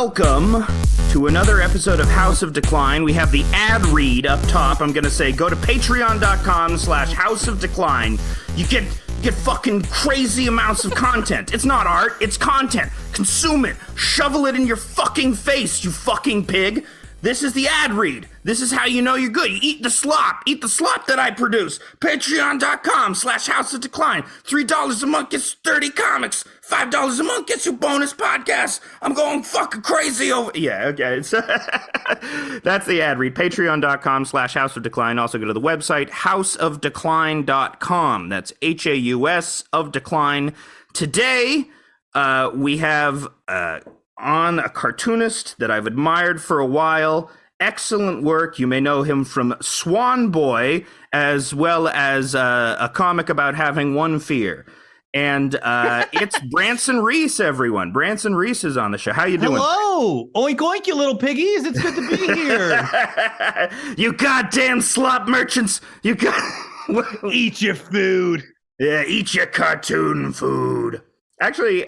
Welcome to another episode of House of Decline. We have the ad read up top. I'm going to say go to patreon.com/House of Decline. You get fucking crazy amounts of content. It's not art, it's content. Consume it. Shovel it in your fucking face, you fucking pig. This is the ad read. This is how you know you're good. You eat the slop. Eat the slop that I produce. Patreon.com/House of Decline. $3 a month gets 30 comics. $5 a month gets you bonus podcasts. I'm going fucking crazy over... Yeah, okay. That's the ad read. Patreon.com/House of Decline. Also go to the website, houseofdecline.com. That's HAUS of Decline. Today, we have... on a cartoonist that I've admired for a while. Excellent work. You may know him from Swan Boy, as well as a comic about having one fear. And it's Branson Reese, everyone. Branson Reese is on the show. How you doing? Hello! Oink oink, you little piggies. It's good to be here. You goddamn slop merchants. You got... Eat your food. Yeah, eat your cartoon food. Actually,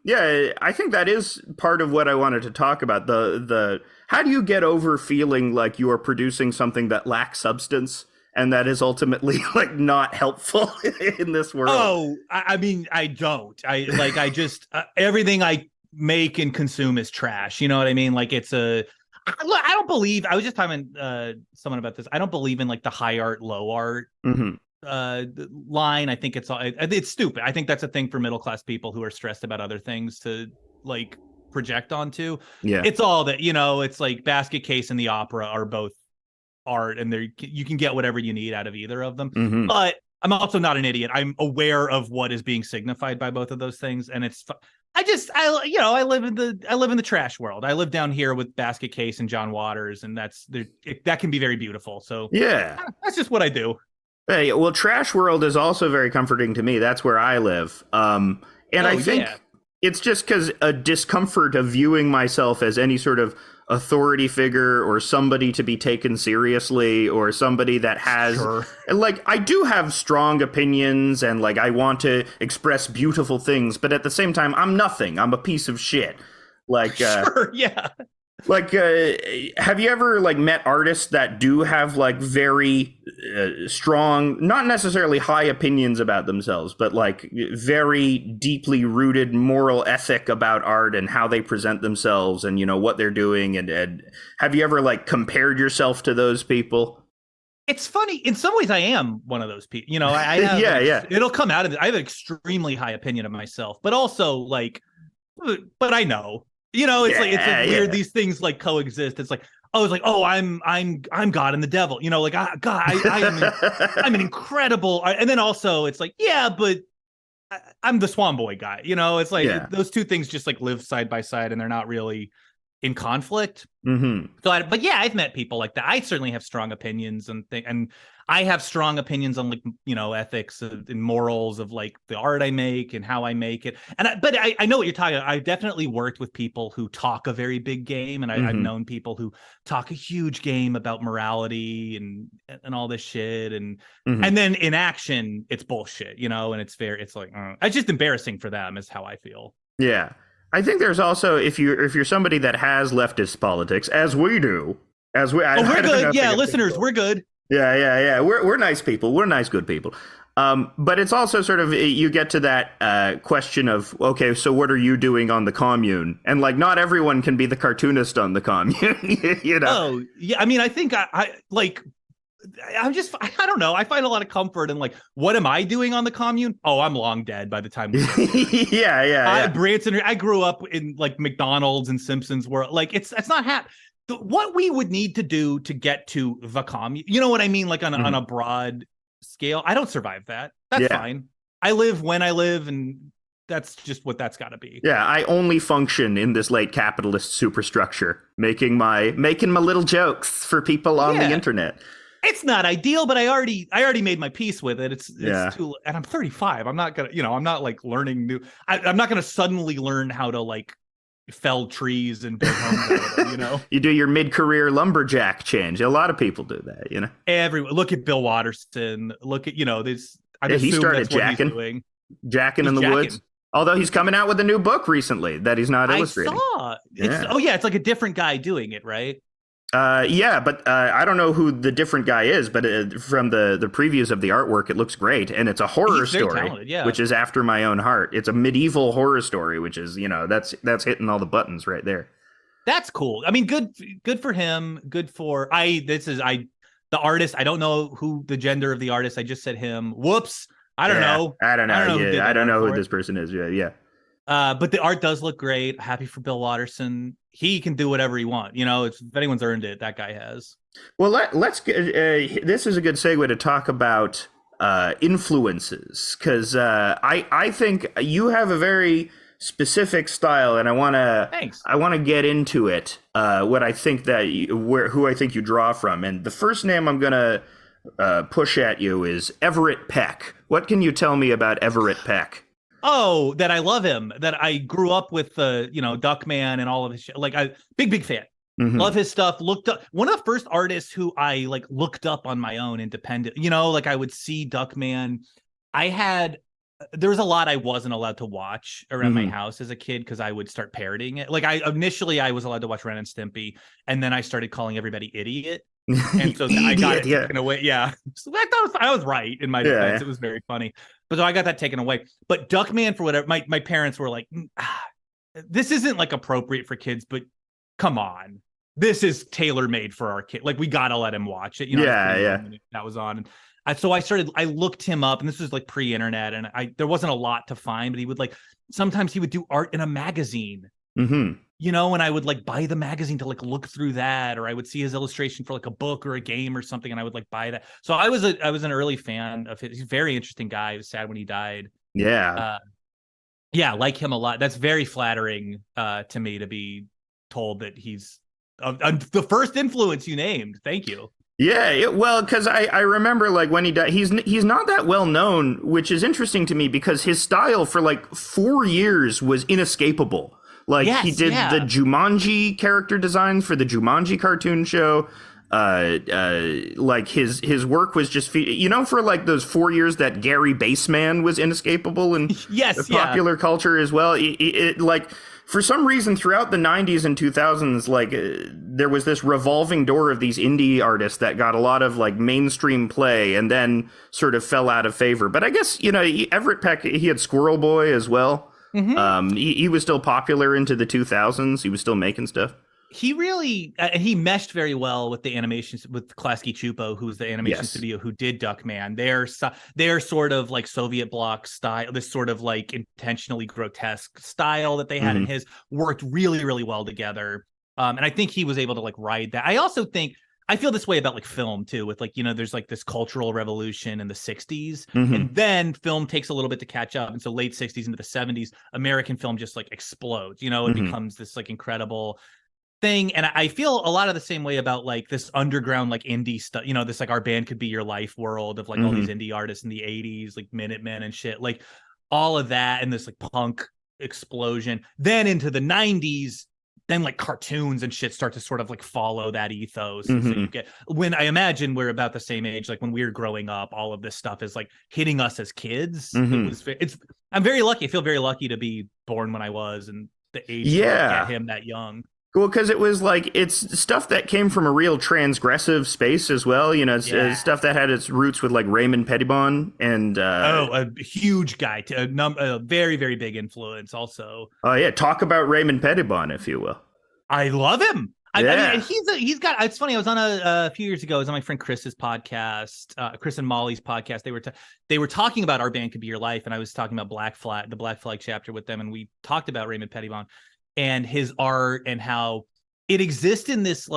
yeah, I think that is part of what I wanted to talk about. The how do you get over feeling like you are producing something that lacks substance and that is ultimately like not helpful in this world? Oh, I mean, I don't. I just everything I make and consume is trash. You know what I mean? Like look, I don't believe. I was just talking to someone about this. I don't believe in like the high art, low art. Mm-hmm. Line. I think it's stupid. I think that's a thing for middle class people who are stressed about other things to like project onto. Yeah, it's all that, you know. It's like Basket Case and the Opera are both art, and you can get whatever you need out of either of them. Mm-hmm. But I'm also not an idiot. I'm aware of what is being signified by both of those things, and it's. I live in the trash world. I live down here with Basket Case and John Waters, and that can be very beautiful. So yeah, that's just what I do. Hey, well, Trash World is also very comforting to me. That's where I live. And I think it's just because a discomfort of viewing myself as any sort of authority figure or somebody to be taken seriously or somebody that has... Sure. Like, I do have strong opinions and, like, I want to express beautiful things, but at the same time, I'm nothing. I'm a piece of shit. Like, sure, yeah. Like, have you ever, like, met artists that do have, like, very strong, not necessarily high opinions about themselves, but, like, very deeply rooted moral ethic about art and how they present themselves and, you know, what they're doing? And have you ever, like, compared yourself to those people? It's funny. In some ways, I am one of those people. You know, I have, yeah. It'll come out of it. I have an extremely high opinion of myself, but also, like, but I know. You know, it's weird. These things like coexist. It's like, I'm God and the devil. You know, like God, I'm an incredible. And then also it's like, yeah, but I'm the Swan Boy guy. You know, it's like those two things just like live side by side, and they're not really in conflict. Mm-hmm. So, but yeah, I've met people like that. I certainly have strong opinions and I have strong opinions on, like, you know, ethics and morals of like the art I make and how I make it. But I know what you're talking about. I've definitely worked with people who talk a very big game, and I've known people who talk a huge game about morality and all this shit, and then in action it's bullshit, you know. And it's like it's just embarrassing for them is how I feel. Yeah. I think there's also, if you're somebody that has leftist politics, as we do, we're good. Yeah, listeners, we're good. Yeah. We're nice people. We're nice, good people. But it's also sort of, you get to that question of, okay, so what are you doing on the commune? And, like, not everyone can be the cartoonist on the commune, you know? Oh, yeah. I mean, I think I don't know. I find a lot of comfort in, like, what am I doing on the commune? Oh, I'm long dead by the time. Yeah. Branson, I grew up in, like, McDonald's and Simpsons world. Like, it's not what we would need to do to get to the commune. You know what I mean? Like on a broad scale. I don't survive that. That's fine. I live when I live, and that's just what that's got to be. Yeah, I only function in this late capitalist superstructure, making my little jokes for people on the internet. It's not ideal, but I already made my peace with it. It's too, and I'm 35. I'm not gonna, you know, I'm not like learning new. I'm not gonna suddenly learn how to like fell trees and build homes, you know. You do your mid-career lumberjack change. A lot of people do that, you know. Look at Bill Watterson. Look at, you know, this. He started jacking in the woods. Although he's coming out with a new book recently that he's not illustrating. I saw. It's like a different guy doing it, right? Yeah, but I don't know who the different guy is, but from the previews of the artwork, it looks great, and it's a horror story, which is after my own heart. It's a medieval horror story, which is, that's hitting all the buttons right there. That's cool. I mean, good for him. Good for the artist. I don't know who the gender of the artist. I just said him. Whoops. I don't know. I don't know who this person is. Yeah. But the art does look great. Happy for Bill Watterson. He can do whatever he wants. If anyone's earned it, that guy has. Well, let's get. This is a good segue to talk about influences, because I think you have a very specific style, and I want to get into it. What I think who I think you draw from, and the first name I'm gonna push at you is Everett Peck. What can you tell me about Everett Peck? Oh, that I love him. That I grew up with Duckman and all of his shit. Like, big fan. Mm-hmm. Love his stuff. Looked up one of the first artists who I looked up on my own, independent. I would see Duckman. There was a lot I wasn't allowed to watch around my house as a kid because I would start parroting it. Like, initially I was allowed to watch Ren and Stimpy, and then I started calling everybody idiot. And so I got it taken away. Yeah. So I was right in my defense. It was very funny. But so I got that taken away. But Duckman, for whatever, my parents were like, this isn't appropriate for kids, but come on. This is tailor-made for our kid. We got to let him watch it. That was on. And so I looked him up, and this was pre-internet, and there wasn't a lot to find, but he would sometimes he would do art in a magazine. Mm-hmm. And I would buy the magazine to look through that, or I would see his illustration for a book or a game or something, and I would buy that. So I was an early fan of his. He's a very interesting guy. It was sad when he died. Yeah. Like him a lot. That's very flattering to me to be told that he's the first influence you named. Thank you. Yeah, well, because I remember when he died, he's not that well known, which is interesting to me because his style for 4 years was inescapable. He did the Jumanji character designs for the Jumanji cartoon show. His work was just, for those 4 years that Gary Baseman was inescapable in popular culture as well. For some reason throughout the 90s and 2000s, there was this revolving door of these indie artists that got a lot of mainstream play and then sort of fell out of favor. But I guess, Everett Peck, he had Squirrel Boy as well. Mm-hmm. He was still popular into the 2000s. He was still making stuff. He really he meshed very well with the animations with Klasky Chupo, who's the animation studio who did Duckman. Their sort of Soviet bloc style, this sort of intentionally grotesque style that they had in his, worked really, really well together. And I think he was able to ride that. I also think I feel this way about film too, with there's this cultural revolution in the 60s, and then film takes a little bit to catch up. And so late 60s into the 70s, American film just explodes, it becomes this incredible thing. And I feel a lot of the same way about this underground indie stuff, this Our Band Could Be Your Life world of all these indie artists in the 80s, Minutemen and shit, all of that, and this punk explosion. Then into the 90s, then cartoons and shit start to sort of follow that ethos. So you get, when I imagine we're about the same age, when we were growing up, all of this stuff is hitting us as kids. I'm very lucky. I feel very lucky to be born when I was, and the age to get him that young. Well, because it was it's stuff that came from a real transgressive space as well. It's stuff that had its roots with Raymond Pettibon and a huge guy, a very, very big influence also. Oh yeah, talk about Raymond Pettibon, if you will. I love him. I mean, he's got. It's funny. I was on a few years ago. I was on my friend Chris's podcast, Chris and Molly's podcast. They were talking about Our Band Could Be Your Life, and I was talking about the Black Flag chapter with them, and we talked about Raymond Pettibon and his art and how it exists in this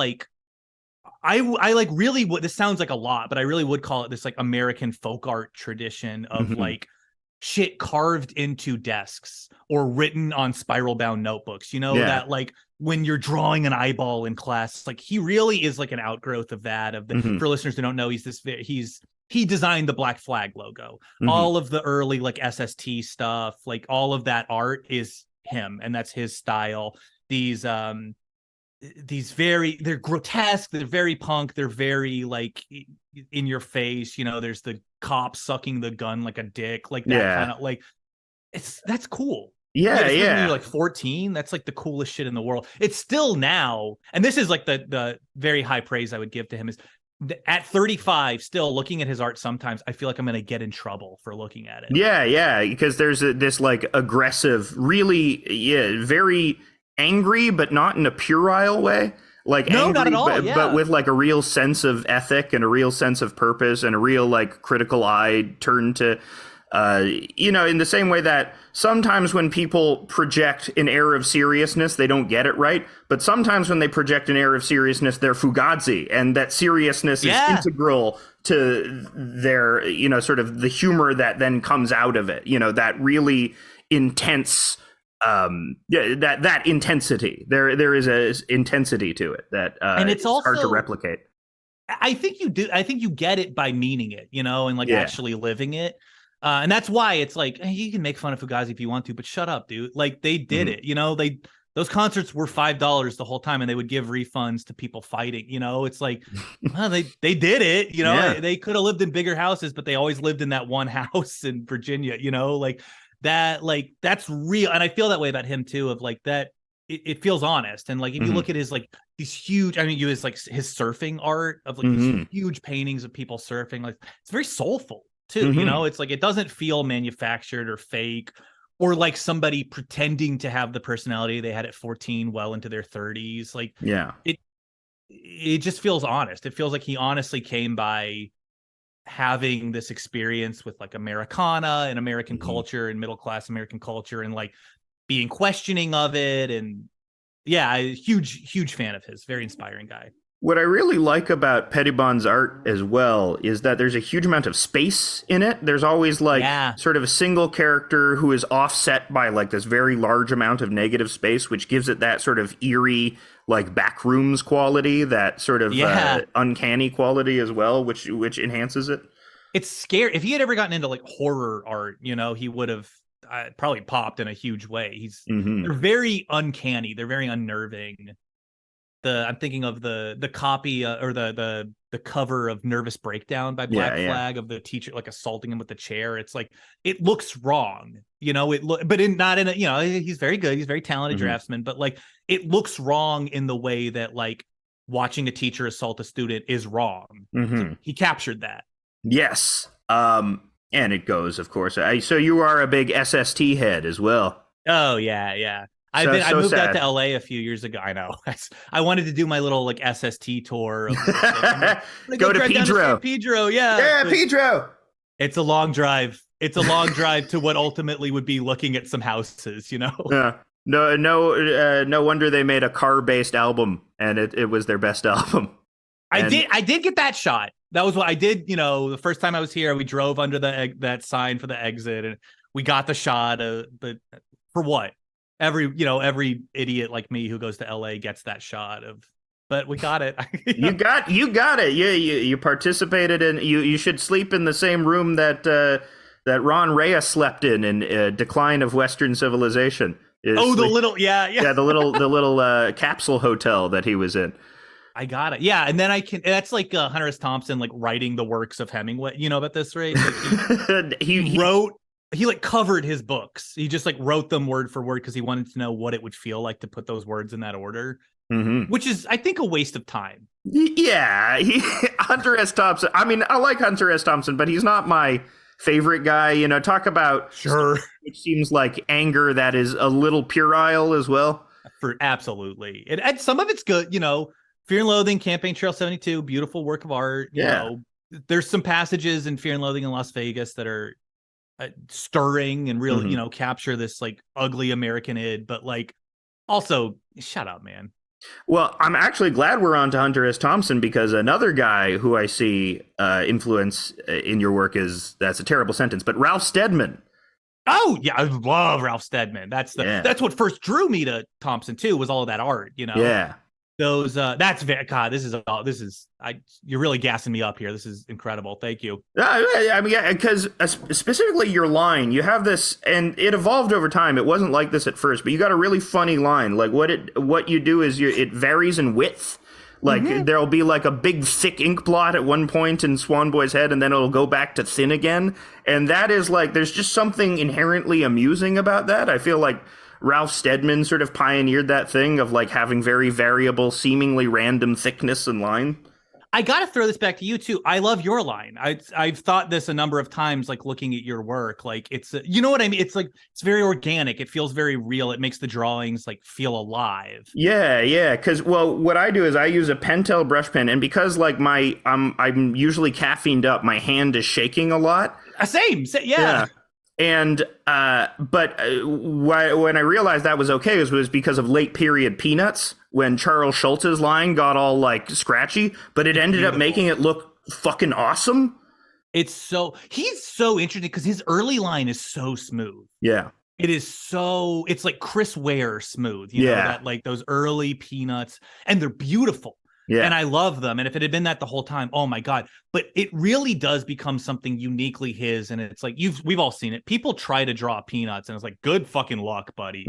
I really would, this sounds like a lot, but I really would call it this American folk art tradition of shit carved into desks or written on spiral bound notebooks, that when you're drawing an eyeball in class, he really is an outgrowth of that. For listeners who don't know, he designed the Black Flag logo, all of the early SST stuff, all of that art is him, and that's his style. These they're grotesque, they're very punk, they're very in your face, there's the cop sucking the gun like a dick, that kind of that's cool. Yeah, when yeah. you're like 14, that's like the coolest shit in the world. It's still now, and this is like the very high praise I would give to him is at 35, still looking at his art. Sometimes I feel like I'm going to get in trouble for looking at it. Yeah, yeah, because there's this like aggressive, really, very angry, but not in a puerile way. Like no, angry, not at all. but with like a real sense of ethic and a real sense of purpose and a real like critical eye turned to, in the same way that sometimes when people project an air of seriousness, they don't get it right. But sometimes when they project an air of seriousness, they're Fugazi, and that seriousness is integral to their, sort of the humor that then comes out of it. That really intense, that intensity. There is a intensity to it that and it's also hard to replicate. I think you do. I think you get it by meaning it, and like actually living it. And that's why it's like, hey, you can make fun of Fugazi if you want to, but shut up, dude. Like they did it, those concerts were $5 the whole time and they would give refunds to people fighting, it's like, well, they did it, they could have lived in bigger houses, but they always lived in that one house in Virginia, like that, like that's real. And I feel that way about him too, of like that. It feels honest. And like, if you look at his, like these huge, his like his surfing art of like these huge paintings of people surfing, like it's very soulful too, it's like it doesn't feel manufactured or fake or like somebody pretending to have the personality they had at 14 well into their 30s. Like it just feels honest. It feels like he honestly came by having this experience with like Americana and American culture and middle class American culture and like being questioning of it. And huge fan of his, very inspiring guy. What I really like about Pettibon's art as well is that there's a huge amount of space in it. There's always like sort of a single character who is offset by like this very large amount of negative space, which gives it that sort of eerie, like backrooms quality, that sort of uncanny quality as well, which enhances it. It's scary. If he had ever gotten into like horror art, he would have probably popped in a huge way. They're very uncanny. They're very unnerving. I'm thinking of the copy or the cover of Nervous Breakdown by Black Flag of the teacher like assaulting him with the chair. It's like it looks wrong, but not in a, he's very good. He's a very talented draftsman, but like it looks wrong in the way that like watching a teacher assault a student is wrong. So he captured that. Yes. And it goes, of course. So you are a big SST head as well. Oh yeah. I moved out to LA a few years ago. I know. I wanted to do my little like SST tour. Go to Pedro. Pedro, yeah, Pedro. It's a long drive. It's a long drive to what ultimately would be looking at some houses. Yeah. No wonder they made a car-based album, and it was their best album. I did get that shot. That was what I did. The first time I was here, we drove under that sign for the exit, and we got the shot. But for what? Every idiot like me who goes to LA gets that shot of, but we got it. You got it. You participated in, you should sleep in the same room that Ron Reyes slept in Decline of Western Civilization. The little the little capsule hotel that he was in. I got it. Yeah, and then that's like Hunter S. Thompson like writing the works of Hemingway. You know about this, right? Like he wrote. He like covered his books. He just like wrote them word for word because he wanted to know what it would feel like to put those words in that order, which is, I think, a waste of time. Yeah, Hunter S. Thompson. I mean, I like Hunter S. Thompson, but he's not my favorite guy. Talk about it seems like anger that is a little puerile as well. Absolutely, and some of it's good. Fear and Loathing, Campaign Trail 72, beautiful work of art. There's some passages in Fear and Loathing in Las Vegas that are stirring and really capture this like ugly American id, but like also shut up, man. Well, I'm actually glad we're on to Hunter S. Thompson, because another guy who I see influence in your work that's a terrible sentence, but Ralph Steadman. Oh yeah, I love Ralph Steadman. That's what first drew me to Thompson too, was all of that art. Yeah. Those that's very God. You're really gassing me up here. This is incredible. Thank you. I mean, because specifically your line, you have this, and it evolved over time. It wasn't like this at first, but you got a really funny line. Like what you do is it varies in width. Like there'll be like a big thick ink blot at one point in Swan Boy's head, and then it'll go back to thin again. And that is like, there's just something inherently amusing about that. I feel like Ralph Steadman sort of pioneered that thing of like having very variable, seemingly random thickness and line. I got to throw this back to you too. I love your line. I've thought this a number of times, like looking at your work, like it's, you know what I mean? It's like, it's very organic. It feels very real. It makes the drawings like feel alive. Yeah. Cause well, what I do is I use a Pentel brush pen, and because like I'm usually caffeined up, my hand is shaking a lot. Same. Yeah. And when I realized that was okay, was because of late period Peanuts, when Charles Schultz's line got all like scratchy, but it ended up making it look fucking awesome. He's so interesting because his early line is so smooth. Yeah. It is so, it's like Chris Ware smooth, you know, that like those early Peanuts, and they're beautiful. Yeah. And I love them. And if it had been that the whole time, oh my God. But it really does become something uniquely his. And it's like, we've all seen it. People try to draw Peanuts and it's like, good fucking luck, buddy.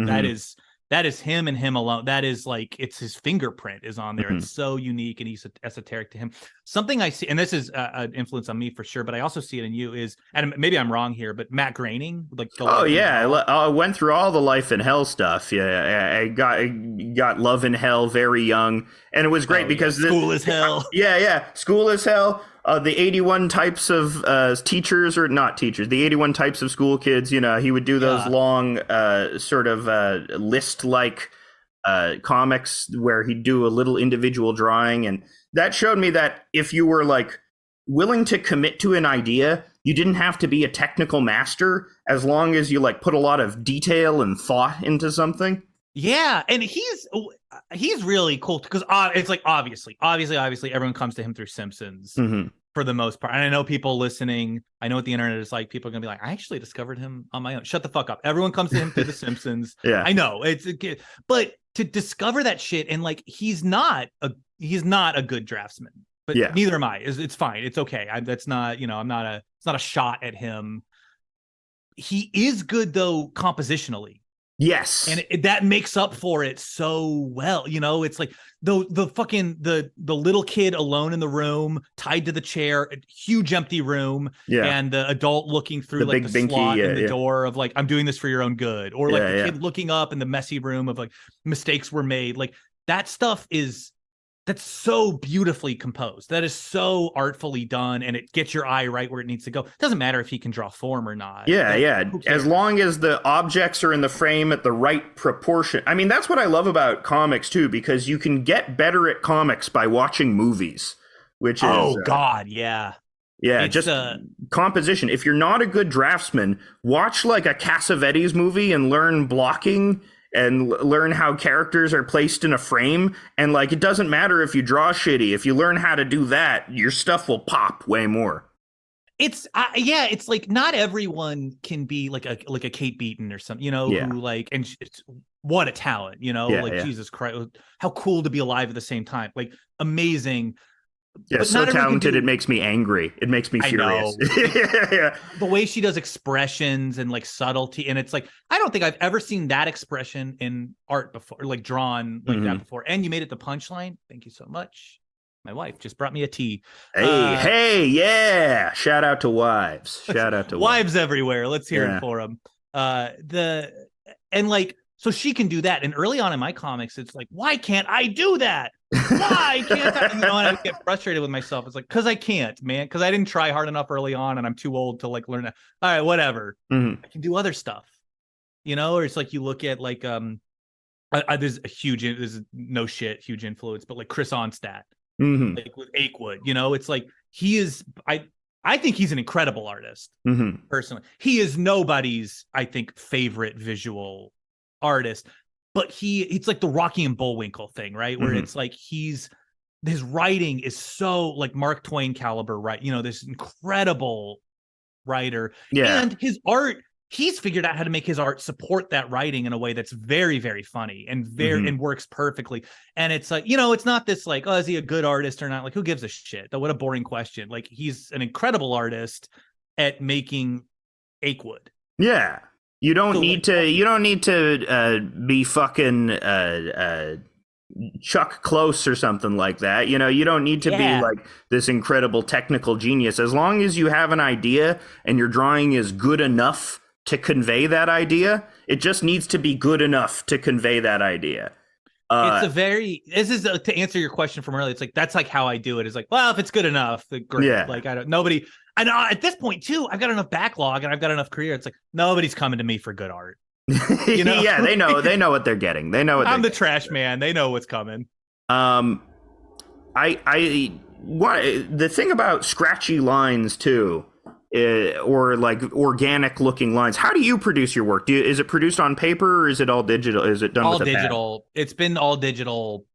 That is him and him alone. That is like, it's his fingerprint is on there. It's so unique and he's esoteric to him. Something I see, and this is an influence on me for sure, but I also see it in you is, and maybe I'm wrong here, but Matt Groening, like, I went through all the Life in Hell stuff. Yeah, I got Love in Hell very young, and it was great because School is Hell. School is Hell. The 81 types of teachers, or not teachers, the 81 types of school kids, you know, he would do those long sort of list-like comics where he'd do a little individual drawing. And that showed me that if you were like willing to commit to an idea, you didn't have to be a technical master as long as you like put a lot of detail and thought into something. Yeah, and he's really cool because it's like obviously everyone comes to him through Simpsons for the most part. And I know people listening, I know what the internet is like. People are gonna be like, I actually discovered him on my own. Shut the fuck up. Everyone comes to him through the Simpsons. Yeah, I know but to discover that shit, and like he's not a good draftsman, but neither am I. It's fine. It's okay. That's not, you know, it's not a shot at him. He is good though compositionally. Yes. And that makes up for it so well. You know, it's like the little kid alone in the room, tied to the chair, a huge empty room, and the adult looking through the slot in the door of like, I'm doing this for your own good. Or like the kid looking up in the messy room of like, mistakes were made. Like that stuff that's so beautifully composed. That is so artfully done, and it gets your eye right where it needs to go. It doesn't matter if he can draw form or not. Yeah. As long as the objects are in the frame at the right proportion. I mean, that's what I love about comics too, because you can get better at comics by watching movies, which is yeah, it's just composition. If you're not a good draftsman, watch like a Cassavetes movie and learn blocking and learn how characters are placed in a frame. And like, it doesn't matter if you draw shitty. If you learn how to do that, your stuff will pop way more. It's it's like not everyone can be like a Kate Beaton or something, you know, who like, and what a talent, you know, Jesus Christ, how cool to be alive at the same time. Like amazing. Yeah, but so talented it makes me angry. It makes me furious. The way she does expressions and like subtlety, and it's like I don't think I've ever seen that expression in art before, like drawn like that before. And you made it the punchline. Thank you so much. My wife just brought me a tea. Hey, shout out to wives. Shout out to wives everywhere. Let's hear it for them. So she can do that. And early on in my comics, it's like, why can't I do that? Why can't I? And, you know, and I get frustrated with myself. It's like, because I can't, man. Because I didn't try hard enough early on, and I'm too old to like learn that. All right, whatever. I can do other stuff. You know, or it's like you look at like there's huge influence, but like Chris Onstadt, like with Akewood. You know, it's like he is. I think he's an incredible artist. Personally, he is nobody's, I think, favorite visual artist, but it's like the Rocky and Bullwinkle thing, right? Where it's like his writing is so like Mark Twain caliber, right? You know, this incredible writer, and his art, he's figured out how to make his art support that writing in a way that's very, very funny and and works perfectly. And it's like, you know, it's not this like, oh, is he a good artist or not? Like, who gives a shit? What a boring question. Like, he's an incredible artist at making Akewood. Yeah. You don't need to be fucking Chuck Close or something like that. You know, you don't need to be like this incredible technical genius. As long as you have an idea and your drawing is good enough to convey that idea, it just needs to be good enough to convey that idea. This is to answer your question from earlier. It's like, that's like how I do it. It's like, well, if it's good enough, great. Yeah. Like, I know at this point too, I've got enough backlog and I've got enough career. It's like, nobody's coming to me for good art. You know? Yeah, they know what they're getting. They know what I'm the trash man. They know what's coming. The thing about scratchy lines too, or like organic looking lines. How do you produce your work? Is it produced on paper or is it all digital? Is it done all with a digital? Pad? It's been all digital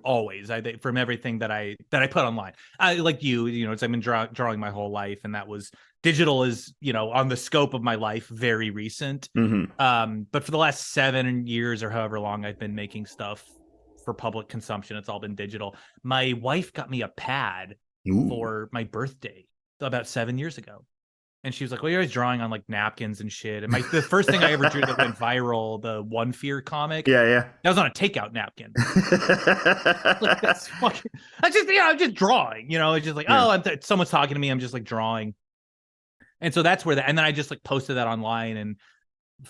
always. I think from everything that I put online. Like you know, I've been drawing my whole life, and that was digital is, you know, on the scope of my life, very recent. Mm-hmm. But for the last 7 years or however long I've been making stuff for public consumption, it's all been digital. My wife got me a pad for my birthday about 7 years ago. And she was like, well, you're always drawing on like napkins and shit. And the first thing I ever drew that went viral, the One Fear comic. Yeah. That was on a takeout napkin. Like, that's fucking, I'm just drawing, you know, it's just like, someone's talking to me. I'm just like drawing. And so that's where and then I just like posted that online, and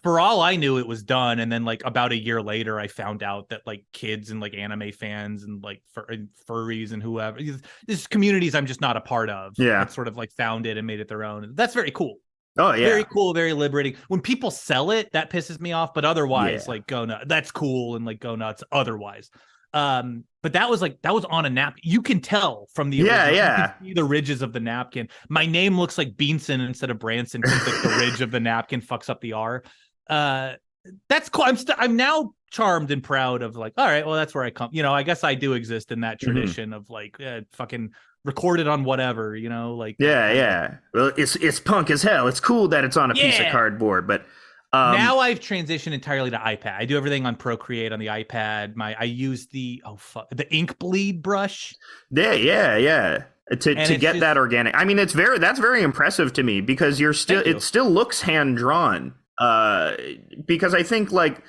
for all I knew it was done. And then like about a year later, I found out that like kids and like anime fans and like furries and whoever, these communities I'm just not a part of. Yeah. Sort of like found it and made it their own. That's very cool. Oh yeah. Very cool. Very liberating. When people sell it, that pisses me off, but otherwise like go nuts. That's cool. And like go nuts otherwise. But that was on a napkin. You can tell from the original. You can see the ridges of the napkin. My name looks like Beanson instead of Branson because like the ridge of the napkin fucks up the R. That's cool. I'm now charmed and proud of like, all right, well, that's where I come. You know, I guess I do exist in that tradition of like fucking recorded on whatever, you know, like Well, it's punk as hell. It's cool that it's on a piece of cardboard, but now I've transitioned entirely to iPad. I do everything on Procreate on the iPad. I use the ink bleed brush. Yeah. To get that organic. I mean, that's very impressive to me because it still looks hand drawn. Because I think like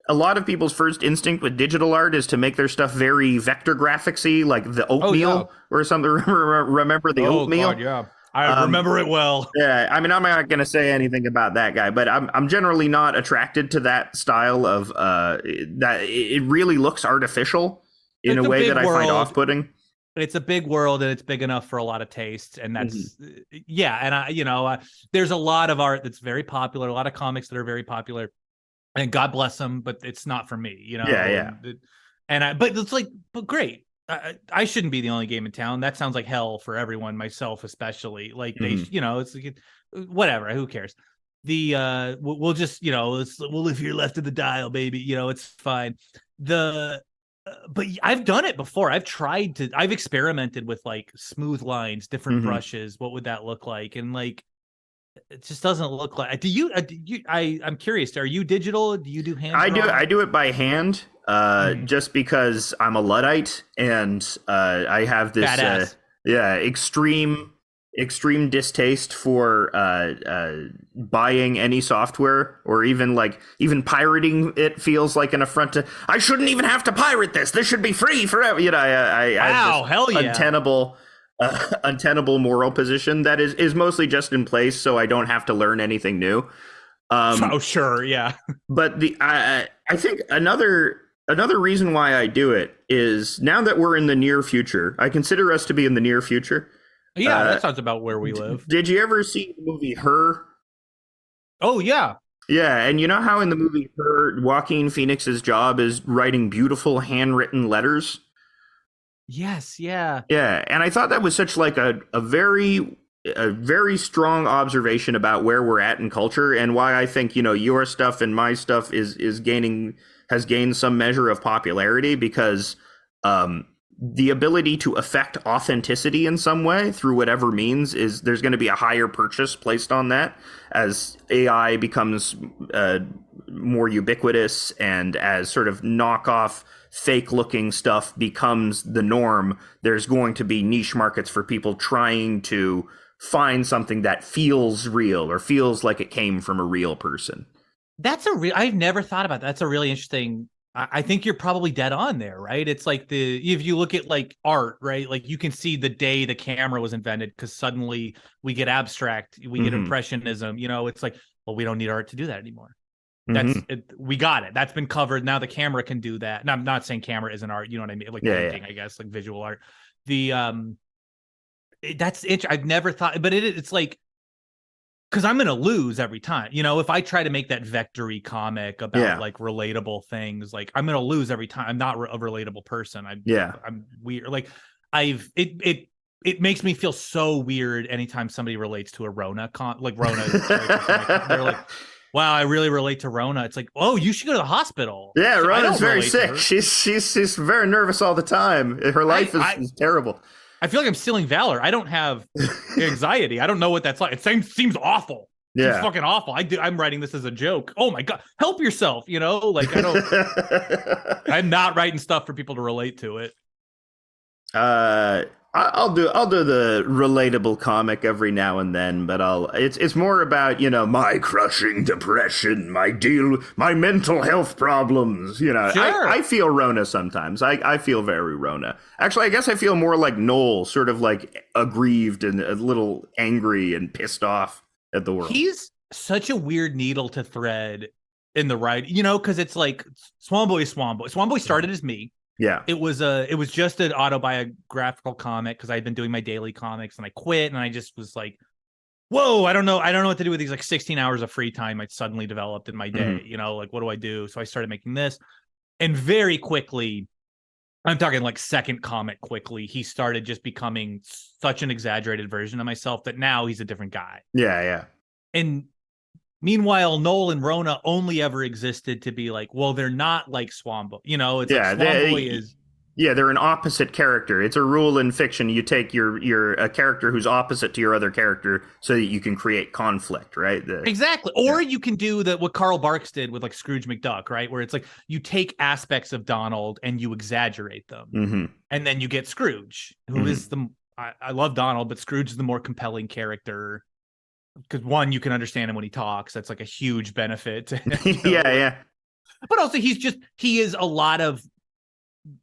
a lot of people's first instinct with digital art is to make their stuff very vector graphicsy, like the oatmeal or something. Remember the oatmeal? God, yeah. I remember it well. Yeah, I mean, I'm not going to say anything about that guy, but I'm generally not attracted to that style of that. It really looks artificial in a way that I find off-putting. It's a big world, and it's big enough for a lot of tastes, and that's And there's a lot of art that's very popular, a lot of comics that are very popular, and God bless them, but it's not for me, you know. Yeah. But it's like, but great. I shouldn't be the only game in town. That sounds like hell for everyone, myself especially. Like it's like, whatever. Who cares? We'll just, we'll live here left of the dial, baby. You know, it's fine. But I've done it before. I've experimented with like smooth lines, different brushes. What would that look like? And like, it just doesn't look like. I'm curious. Are you digital? Do you do hand? I do it by hand. Just because I'm a Luddite and I have this extreme distaste for buying any software, or even pirating it feels like an affront to. I shouldn't even have to pirate this. This should be free forever. You know, I have this untenable moral position that is mostly just in place so I don't have to learn anything new. Sure, yeah. But I think another reason why I do it is now that we're in the near future. I consider us to be in the near future. Yeah, that sounds about where we live. Did you ever see the movie Her? Oh, yeah. Yeah, and you know how in the movie Her, Joaquin Phoenix's job is writing beautiful handwritten letters? Yes, yeah. Yeah, and I thought that was such like a very strong observation about where we're at in culture, and why I think, your stuff and my stuff has gained some measure of popularity, because the ability to affect authenticity in some way through whatever means there's going to be a higher purchase placed on that as AI becomes more ubiquitous, and as sort of knockoff fake looking stuff becomes the norm. There's going to be niche markets for people trying to find something that feels real or feels like it came from a real person. I've never thought about that. That's a really interesting I think you're probably dead on there, right? It's like if you look at like art, right? Like you can see the day the camera was invented, because suddenly we get abstract, we get impressionism. It's like, well, we don't need art to do that anymore. That's it. We got it. That's been covered. Now the camera can do that. And I'm not saying camera isn't art. You know what I mean? Like painting, I guess, like visual art. That's it. I've never thought, but it's like, because I'm gonna lose every time. If I try to make that vectory comic about like relatable things, like I'm gonna lose every time. I'm not a relatable person. I'm weird. Like it makes me feel so weird anytime somebody relates to a Rona Rona. They're like, wow, I really relate to Rona. It's like, oh, you should go to the hospital. Yeah, Rona's very sick. She's very nervous all the time. Her life is terrible. I feel like I'm stealing valor. I don't have anxiety. I don't know what that's like. It seems awful. Yeah. It's fucking awful. I'm writing this as a joke. Oh my God. Help yourself. Like I'm not writing stuff for people to relate to it. I'll do the relatable comic every now and then, but it's more about, my crushing depression, my mental health problems, Sure. I feel Rona sometimes. I feel very Rona. Actually, I guess I feel more like Noel, sort of like aggrieved and a little angry and pissed off at the world. He's such a weird needle to thread in the writing, because it's like Swan Boy is Swan Boy. Swan Boy started as me. Yeah, it was just an autobiographical comic, because I had been doing my daily comics and I quit, and I just was like, whoa, I don't know what to do with these like 16 hours of free time I suddenly developed in my day. Like, what do I do? So I started making this, and very quickly, I'm talking like second comic quickly, he started just becoming such an exaggerated version of myself that now he's a different guy. Yeah. And meanwhile, Noel and Rona only ever existed to be like, well, they're not like Swan Boy. It's like Swan Boy is. Yeah, they're an opposite character. It's a rule in fiction. You take a character who's opposite to your other character so that you can create conflict, right? Exactly. Or you can do what Carl Barks did with like Scrooge McDuck, right? Where it's like you take aspects of Donald and you exaggerate them. And then you get Scrooge, who is I love Donald, but Scrooge is the more compelling character. Because one, you can understand him when he talks. That's like a huge benefit to him. Yeah. But also he is a lot of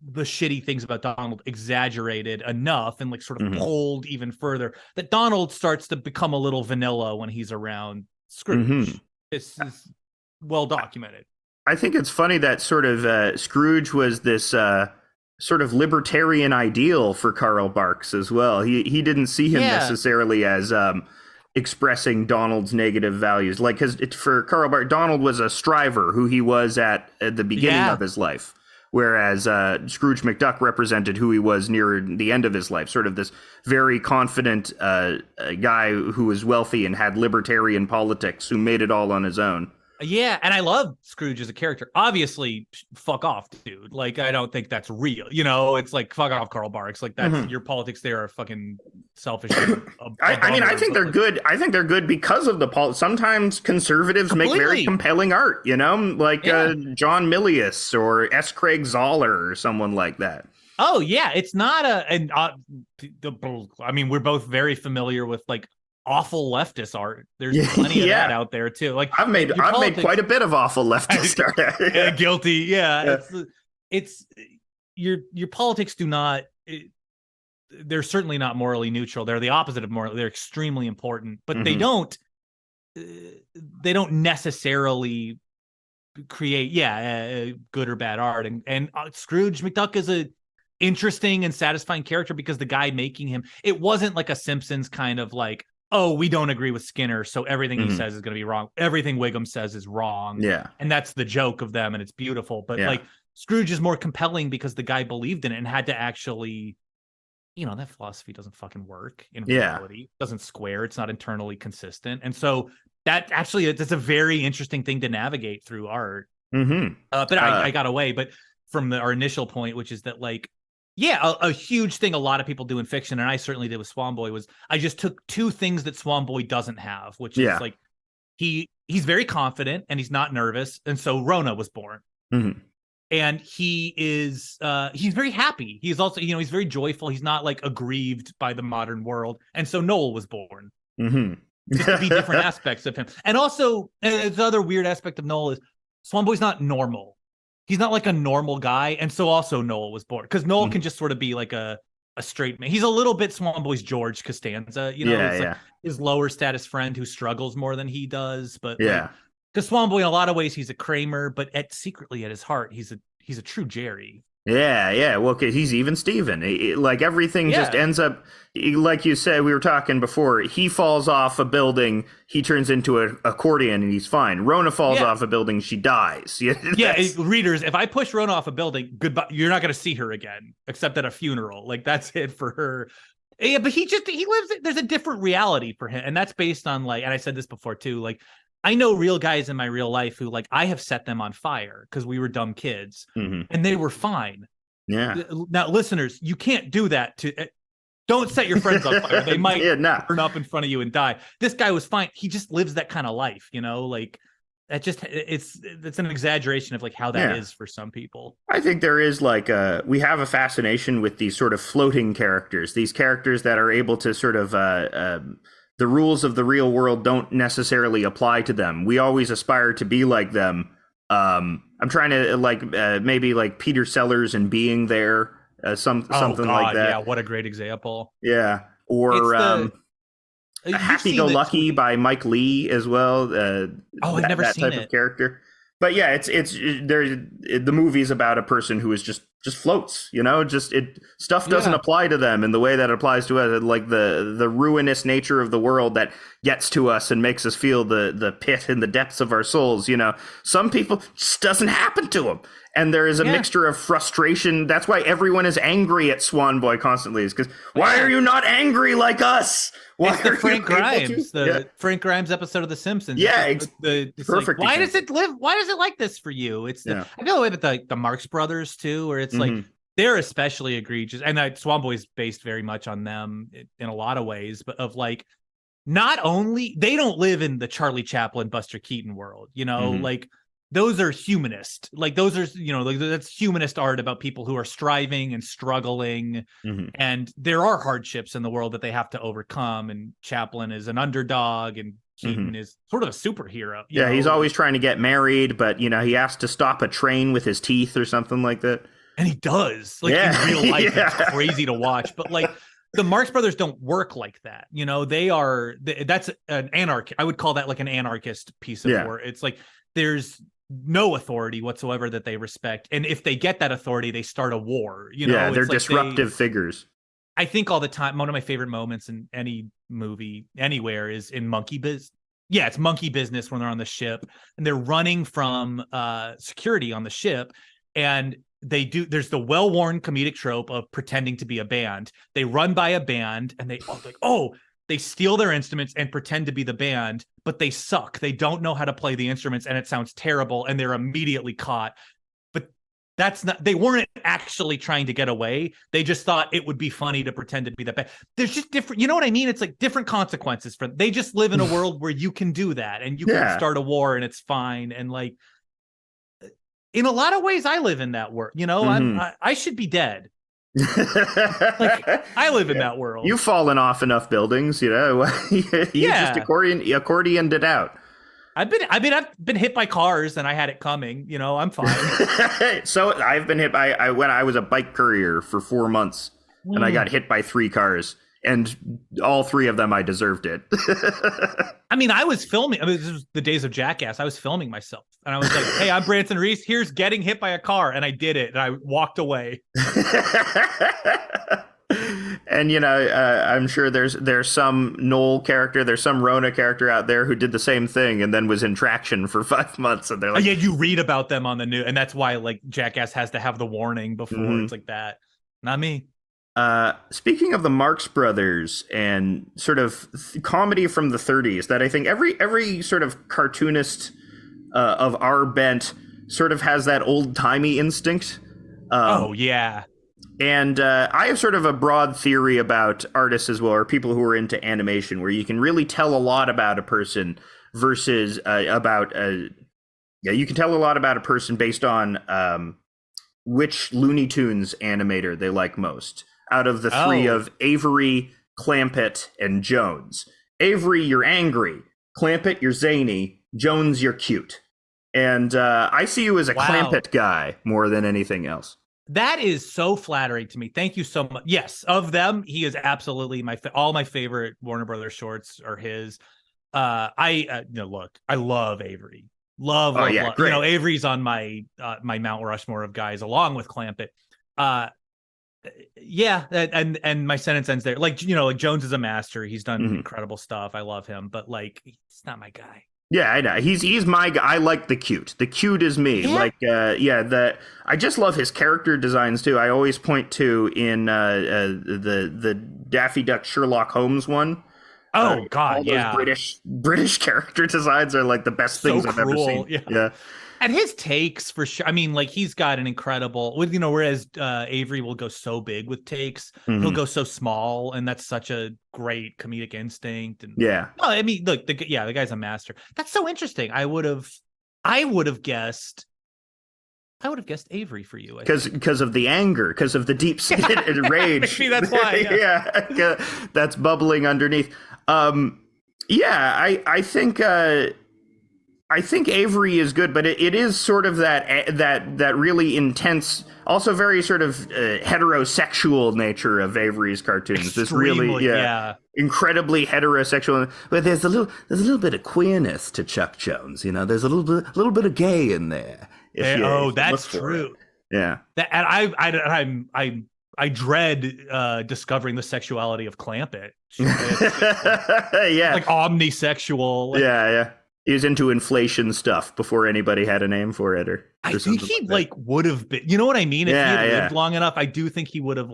the shitty things about Donald exaggerated enough and like sort of pulled even further that Donald starts to become a little vanilla when he's around Scrooge. This is well documented. I think it's funny that sort of Scrooge was this sort of libertarian ideal for Carl Barks as well. He didn't see him necessarily as expressing Donald's negative values. Like, because for Carl Barks, Donald was a striver who he was at the beginning of his life. Whereas Scrooge McDuck represented who he was near the end of his life, sort of this very confident guy who was wealthy and had libertarian politics, who made it all on his own. Yeah, and I love Scrooge as a character. Obviously, fuck off, dude. Like, I don't think that's real. It's like, fuck off, Carl Barks. Like, that's your politics there are fucking selfish. I think they're good. I think they're good because of the politics. Sometimes conservatives make very compelling art, like John Milius or S. Craig Zoller or someone like that. Oh, yeah. It's not we're both very familiar with, like, awful leftist art. There's plenty of that out there too. Like I've made quite a bit of awful leftist art. Guilty. Yeah. It's your politics do not. They're certainly not morally neutral. They're the opposite of moral. They're extremely important, but they don't necessarily create good or bad art. And Scrooge McDuck is a interesting and satisfying character because the guy making him, it wasn't like a Simpsons kind of like, oh, we don't agree with Skinner, so everything he says is going to be wrong. Everything Wiggum says is wrong. Yeah. And that's the joke of them, and it's beautiful. But like Scrooge is more compelling because the guy believed in it and had to actually, that philosophy doesn't fucking work in reality. It doesn't square. It's not internally consistent. And so that's a very interesting thing to navigate through art. But I got away. But from our initial point, which is that like, a huge thing a lot of people do in fiction, and I certainly did with Swan Boy, was I just took two things that Swan Boy doesn't have, which is like he's very confident and he's not nervous, and so Rona was born. And he is he's very happy. He's also he's very joyful. He's not like aggrieved by the modern world, and so Noel was born. Just to be different aspects of him. And also the other weird aspect of Noel is Swan Boy's not normal. he's not like a normal guy. And so also Noel was bored because Noel can just sort of be like a straight man. He's a little bit Swan Boy's George Costanza, you know, it's like his lower status friend who struggles more than he does. But like, because Swan Boy, in a lot of ways, he's a Kramer, but secretly at his heart, he's a true Jerry. Yeah. Well, he's even Steven. Like everything just ends up, like you said, we were talking before, he falls off a building, he turns into an accordion and he's fine. Rona falls off a building, she dies. Readers, if I push Rona off a building, goodbye, you're not going to see her again, except at a funeral. Like that's it for her. Yeah, but he lives, there's a different reality for him. And that's based on like, and I said this before too, like, I know real guys in my real life who like I have set them on fire because we were dumb kids and they were fine. Yeah. Now, listeners, you can't do that don't set your friends on fire. They might burn up in front of you and die. This guy was fine. He just lives that kind of life, you know, like that just it's an exaggeration of like how that is for some people. I think there is like we have a fascination with these sort of floating characters, these characters that are able to sort of the rules of the real world don't necessarily apply to them. We always aspire to be like them. I'm trying to like maybe like Peter Sellers and Being There, something like that. Yeah, what a great example. Yeah, or Happy Go Lucky by Mike Lee as well. I've never seen that type of character. But yeah, it's the movie is about a person who is just floats, you know, stuff doesn't apply to them in the way that it applies to us, like the ruinous nature of the world that gets to us and makes us feel the pit in the depths of our souls. You know, some people just doesn't happen to them. And there is a mixture of frustration. That's why everyone is angry at Swan Boy constantly, is because why are you not angry like us? Why it's the Frank Grimes, Frank Grimes episode of The Simpsons. Yeah, it's perfect. Like, why does it live? Why is it like this for you? It's I feel the way with the Marx Brothers too, where it's like they're especially egregious, and Swan Boy's based very much on them in a lot of ways, but of like not only they don't live in the Charlie Chaplin, Buster Keaton world, you know, like. Those are humanist, like those are, you know, like that's humanist art about people who are striving and struggling. And there are hardships in the world that they have to overcome. And Chaplin is an underdog and Keaton is sort of a superhero. You know? He's always trying to get married, but, you know, he has to stop a train with his teeth or something like that. And he does, like in real life, it's crazy to watch. But like the Marx Brothers don't work like that. You know, that's an anarchist. I would call that like an anarchist piece of work. It's like there's no authority whatsoever that they respect, and if they get that authority, they start a war. You know, they're disruptive figures. I think all the time, one of my favorite moments in any movie anywhere is in Monkey Business. Yeah, it's Monkey Business when they're on the ship and they're running from security on the ship, and there's the well-worn comedic trope of pretending to be a band. They run by a band and they steal their instruments and pretend to be the band, but they suck. They don't know how to play the instruments and it sounds terrible and they're immediately caught. But they weren't actually trying to get away. They just thought it would be funny to pretend to be that band. There's just different, you know what I mean? It's like different consequences they just live in a world where you can do that and you can start a war and it's fine. And like, in a lot of ways, I live in that world. You know, I should be dead. Like I live in that world. You've fallen off enough buildings, you know. You just accordioned it out. I've been hit by cars and I had it coming, you know. I'm fine. So I've been hit by when I was a bike courier for 4 months and I got hit by 3 cars. And all 3 of them, I deserved it. I mean, I was filming. I mean, this was the days of Jackass. I was filming myself. And I was like, hey, I'm Branson Reese. Here's getting hit by a car. And I did it. And I walked away. And, you know, I'm sure there's some Noel character, there's some Rona character out there who did the same thing and then was in traction for 5 months. And they're like, yeah, you read about them on the news. And that's why, like, Jackass has to have the warning before. It's like that. Not me. Speaking of the Marx Brothers and sort of comedy from the 30s, that I think every sort of cartoonist of our bent sort of has that old-timey instinct. And I have sort of a broad theory about artists as well, or people who are into animation, where you can really tell a lot about a person versus you can tell a lot about a person based on which Looney Tunes animator they like most. Out of the 3 of Avery, Clampett, and Jones. Avery, you're angry. Clampett, you're zany. Jones, you're cute. And I see you as a Clampett guy more than anything else. That is so flattering to me. Thank you so much. Yes, of them, he is absolutely all my favorite Warner Brothers shorts are his. Look, I love Avery. Love. Great. You know, Avery's on my my Mount Rushmore of guys, along with Clampett. And my sentence ends there. Like, you know, like Jones is a master. He's done incredible stuff. I love him, but like, he's not my guy. Yeah, I know. He's my guy. I like the cute. The cute is me. Yeah. I just love his character designs too. I always point to in the Daffy Duck Sherlock Holmes one. Oh God, all those British character designs are like the best things I've ever seen. Yeah. And his takes, for sure. I mean, like, he's got an incredible, you know, whereas Avery will go so big with takes, he'll go so small, and that's such a great comedic instinct. And I mean, look, the guy's a master. That's so interesting. I would have guessed Avery for you because of the anger, because of the deep-seated rage. Maybe that's why. That's bubbling underneath. I think Avery is good, but it is sort of that really intense, also very sort of heterosexual nature of Avery's cartoons. This really, incredibly heterosexual. But there's a little bit of queerness to Chuck Jones. You know, there's a little bit of gay in there. That's true. Yeah, and I dread discovering the sexuality of Clampett. Like omnisexual. Yeah. He was into inflation stuff before anybody had a name for it, or I think he would have been. You know what I mean? If he had lived long enough, I do think he would have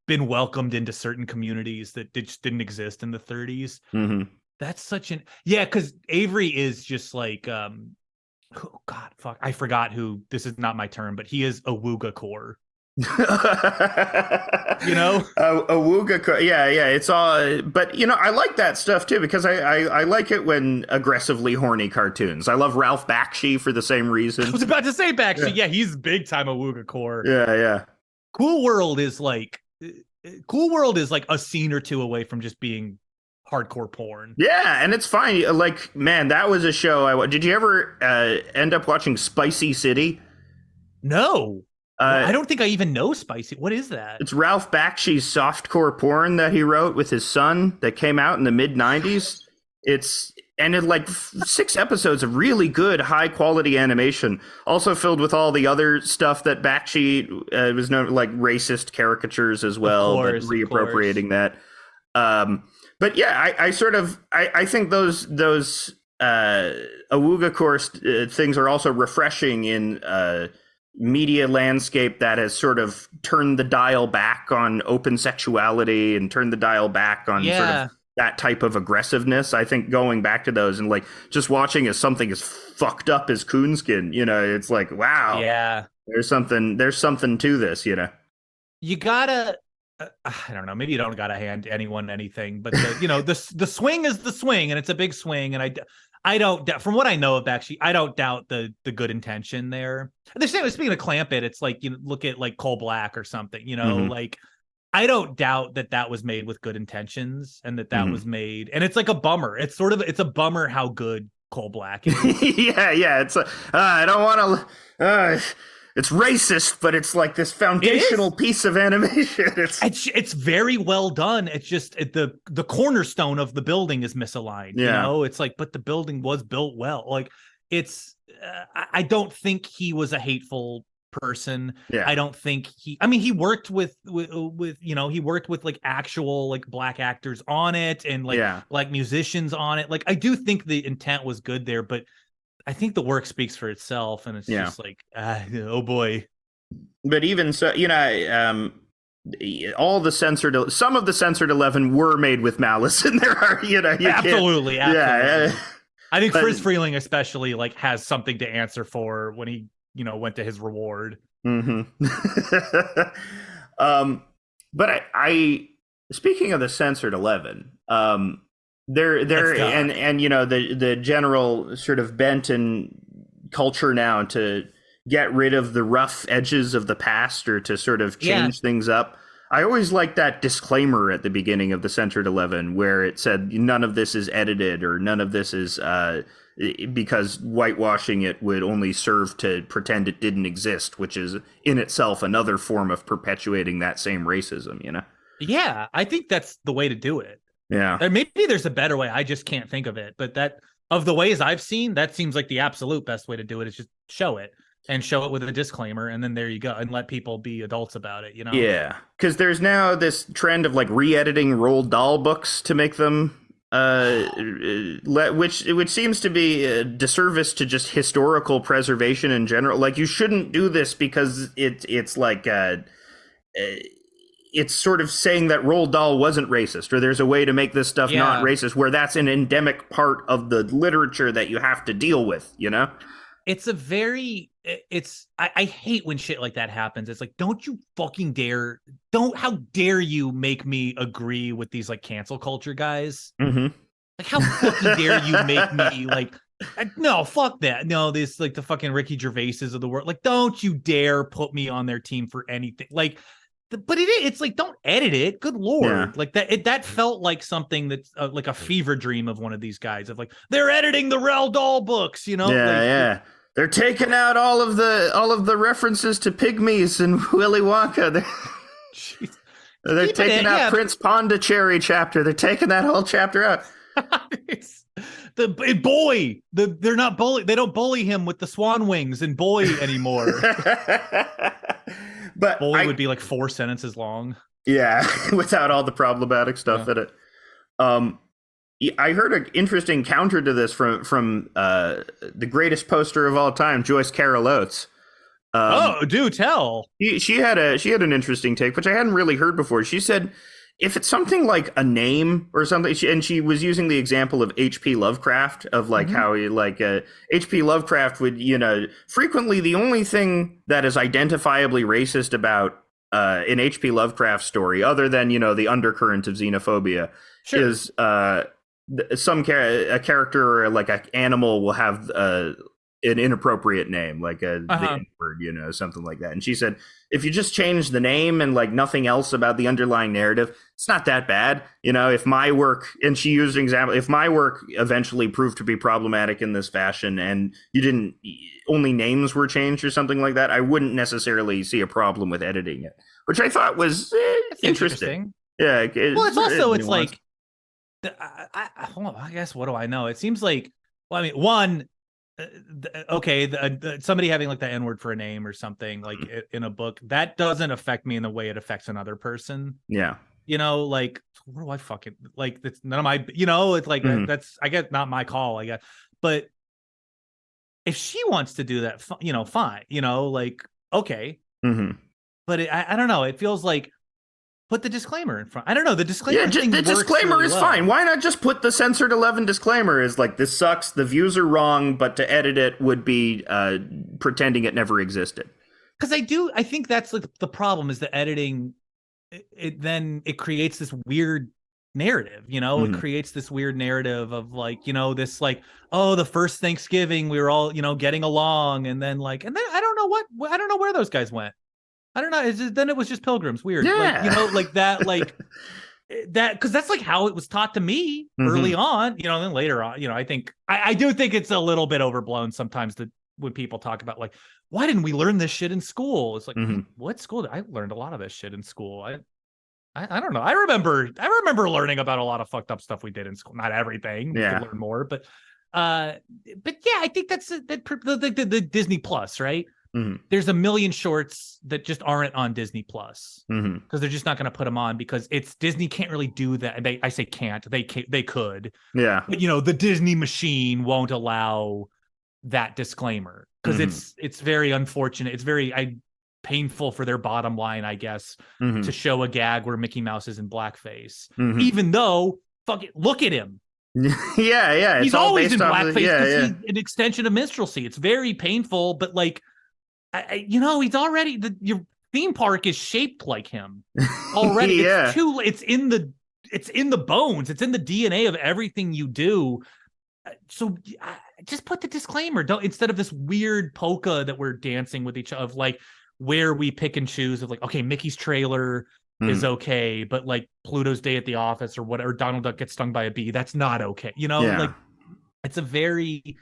been welcomed into certain communities that just didn't exist in the 30s. Mm-hmm. That's such because Avery is just like oh God, fuck, I forgot who. This is not my term, but he is a Wooga core. You know, a Wooga, it's all, but you know, I like that stuff too, because I like it when aggressively horny cartoons. I love Ralph Bakshi for the same reason. I was about to say Bakshi. Yeah, he's big time a Wooga core. Yeah. Cool World is like a scene or two away from just being hardcore porn. Yeah, and it's fine. Like, man, that was a show did you ever end up watching Spicy City? No. I don't think I even know Spicy. What is that? It's Ralph Bakshi's softcore porn that he wrote with his son that came out in the mid-90s. It's ended like 6 episodes of really good, high-quality animation, also filled with all the other stuff that Bakshi was known, like racist caricatures as well, but reappropriating that. But yeah, I think those Awuga Course things are also refreshing in media landscape that has sort of turned the dial back on open sexuality and turned the dial back on sort of that type of aggressiveness. I think going back to those and like just watching as something as fucked up as Coonskin, you know, it's like, wow, there's something to this, you know. You gotta I don't know, maybe you don't gotta hand anyone anything, but the swing is the swing, and it's a big swing, and I don't doubt, from what I know of Bakshi, I don't doubt the good intention there. Speaking of Clampett, it's like, you know, look at like Coal Black or something, you know, like I don't doubt that was made with good intentions, and that was made, and it's like a bummer. It's a bummer how good Coal Black is. yeah. It's I don't want to. It's racist, but it's like this foundational piece of animation. It's very well done. It's just the cornerstone of the building is misaligned. You know, it's like, but the building was built well. Like, it's I don't think he was a hateful person. I don't think he worked with he worked with like actual like black actors on it, and like musicians on it. Like, I do think the intent was good there, but I think the work speaks for itself, and it's just like, oh boy. But even so, you know, some of the censored 11 were made with malice, and there are, you know, absolutely. Yeah, I think Friz Freeling especially like has something to answer for when he, you know, went to his reward. But I speaking of the censored 11, There and you know, the general sort of bent in culture now to get rid of the rough edges of the past, or to sort of change things up. I always liked that disclaimer at the beginning of the Censored 11 where it said none of this is edited or none of this is because whitewashing it would only serve to pretend it didn't exist, which is in itself another form of perpetuating that same racism, you know? Yeah, I think that's the way to do it. Yeah. And maybe there's a better way. I just can't think of it. But that, of the ways I've seen, that seems like the absolute best way to do it is just show it with a disclaimer. And then there you go. And let people be adults about it, you know? Yeah. Because there's now this trend of like re-editing Roald Dahl books to make them which seems to be a disservice to just historical preservation in general. Like, you shouldn't do this because it's like it's sort of saying that Roald Dahl wasn't racist, or there's a way to make this stuff not racist, where that's an endemic part of the literature that you have to deal with, you know? I hate when shit like that happens. It's like, don't you fucking dare. How dare you make me agree with these like cancel culture guys? Mm-hmm. Like, how fucking dare you make me like, no, fuck that. No, this like the fucking Ricky Gervaises of the world. Like, don't you dare put me on their team for anything. Like, but it's like, don't edit it. Good Lord. Yeah. Like that felt like something that's like a fever dream of one of these guys of like, they're editing the Roald Dahl books, you know? Yeah, like, yeah. They're taking out all of the references to pygmies and Willy Wonka. They're taking out Prince Pondicherry chapter. They're taking that whole chapter out. They're not bully. They don't bully him with the swan wings and boy anymore. But boy would be like 4 sentences long. Yeah, without all the problematic stuff in it. I heard an interesting counter to this from the greatest poster of all time, Joyce Carol Oates. Do tell. She had an interesting take, which I hadn't really heard before. She said, if it's something like a name or something, and she was using the example of H.P. Lovecraft, of like how he like H.P. Lovecraft would, you know, frequently the only thing that is identifiably racist about an H.P. Lovecraft story, other than, you know, the undercurrent of xenophobia, is a character or like an animal will have an inappropriate name, like the N-word, you know, something like that. And she said, if you just change the name and like nothing else about the underlying narrative, it's not that bad. You know, if my work, and she used an example, if my work eventually proved to be problematic in this fashion and only names were changed or something like that, I wouldn't necessarily see a problem with editing it, which I thought was interesting. Yeah. It's also, it's like, I guess, what do I know? It seems like, well, I mean, one, somebody having like the N-word for a name or something like in a book, that doesn't affect me in the way it affects another person. Yeah. You know, like, what do I fucking like? That's none of my, you know, it's like, that's, I guess, not my call, I guess. But if she wants to do that, you know, fine, you know, like, okay. But I don't know. It feels like, put the disclaimer in front. I don't know. The disclaimer. Yeah, the disclaimer really is fine. Why not just put the Censored 11 disclaimer? Is like, this sucks. The views are wrong, but to edit it would be pretending it never existed. Because I think that's like the problem is the editing. It creates this weird narrative. You know, it creates this weird narrative of like, you know, this like, oh, the first Thanksgiving we were all, you know, getting along, and then I don't know where those guys went. I don't know. Then it was just pilgrims. Weird. Yeah. Like, you know, like that, like that, because that's like how it was taught to me early on, you know, and then later on, you know, I think I do think it's a little bit overblown sometimes when people talk about like, why didn't we learn this shit in school? It's like, what school? I learned a lot of this shit in school. I don't know. I remember learning about a lot of fucked up stuff we did in school. Not everything. Yeah. You could learn more, but yeah, I think that's the Disney Plus, right? There's a million shorts that just aren't on Disney Plus because they're just not going to put them on because Disney can't really do that. I say can't. They could. Yeah. But you know, the Disney machine won't allow that disclaimer because it's very unfortunate. It's very painful for their bottom line, I guess, to show a gag where Mickey Mouse is in blackface, even though look at him. Yeah. He's always in blackface because he's an extension of minstrelsy. It's very painful, but like. You know, he's already your theme park is shaped like him already. Yeah. It's in the bones. It's in the DNA of everything you do. So just put the disclaimer. Don't, instead of this weird polka that we're dancing with each other of like where we pick and choose of like, okay, Mickey's trailer is okay, but like Pluto's Day at the Office or whatever, Donald Duck gets stung by a bee, that's not okay. Like it's a very,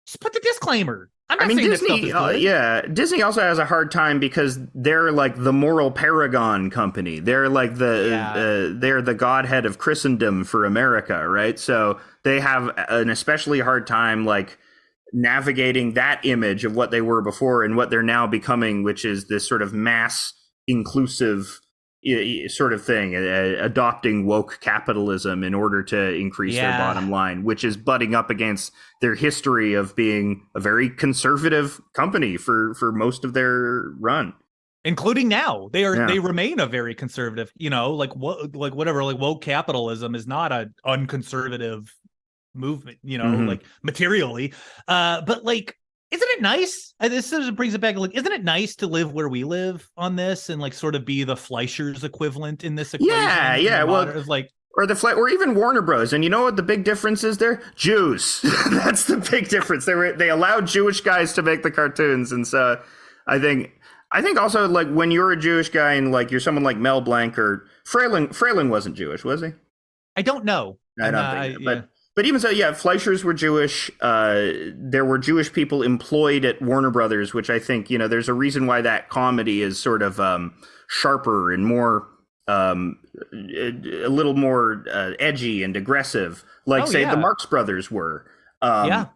just put the disclaimer. I'm not saying Disney, this stuff is good. Disney also has a hard time because they're like the moral paragon company. They're like they're the godhead of Christendom for America, right? So they have an especially hard time like navigating that image of what they were before and what they're now becoming, which is this sort of mass inclusive sort of thing, adopting woke capitalism in order to increase their bottom line, which is butting up against their history of being a very conservative company for most of their run, including now. They remain a very conservative, whatever, like woke capitalism is not an unconservative movement, like materially, but like, isn't it nice? This sort of brings it back. Like, isn't it nice to live where we live on this and like sort of be the Fleischer's equivalent in this equation? Yeah. Well, like, or even Warner Bros. And you know what the big difference is there? Jews. That's the big difference. They allowed Jewish guys to make the cartoons, and so I think also like when you're a Jewish guy and like you're someone like Mel Blanc or Freyling wasn't Jewish, was he? I don't know. I don't think so, But even so, Fleischers were Jewish. There were Jewish people employed at Warner Brothers, which I think, there's a reason why that comedy is sort of sharper and more, a little more edgy and aggressive, like, the Marx Brothers were.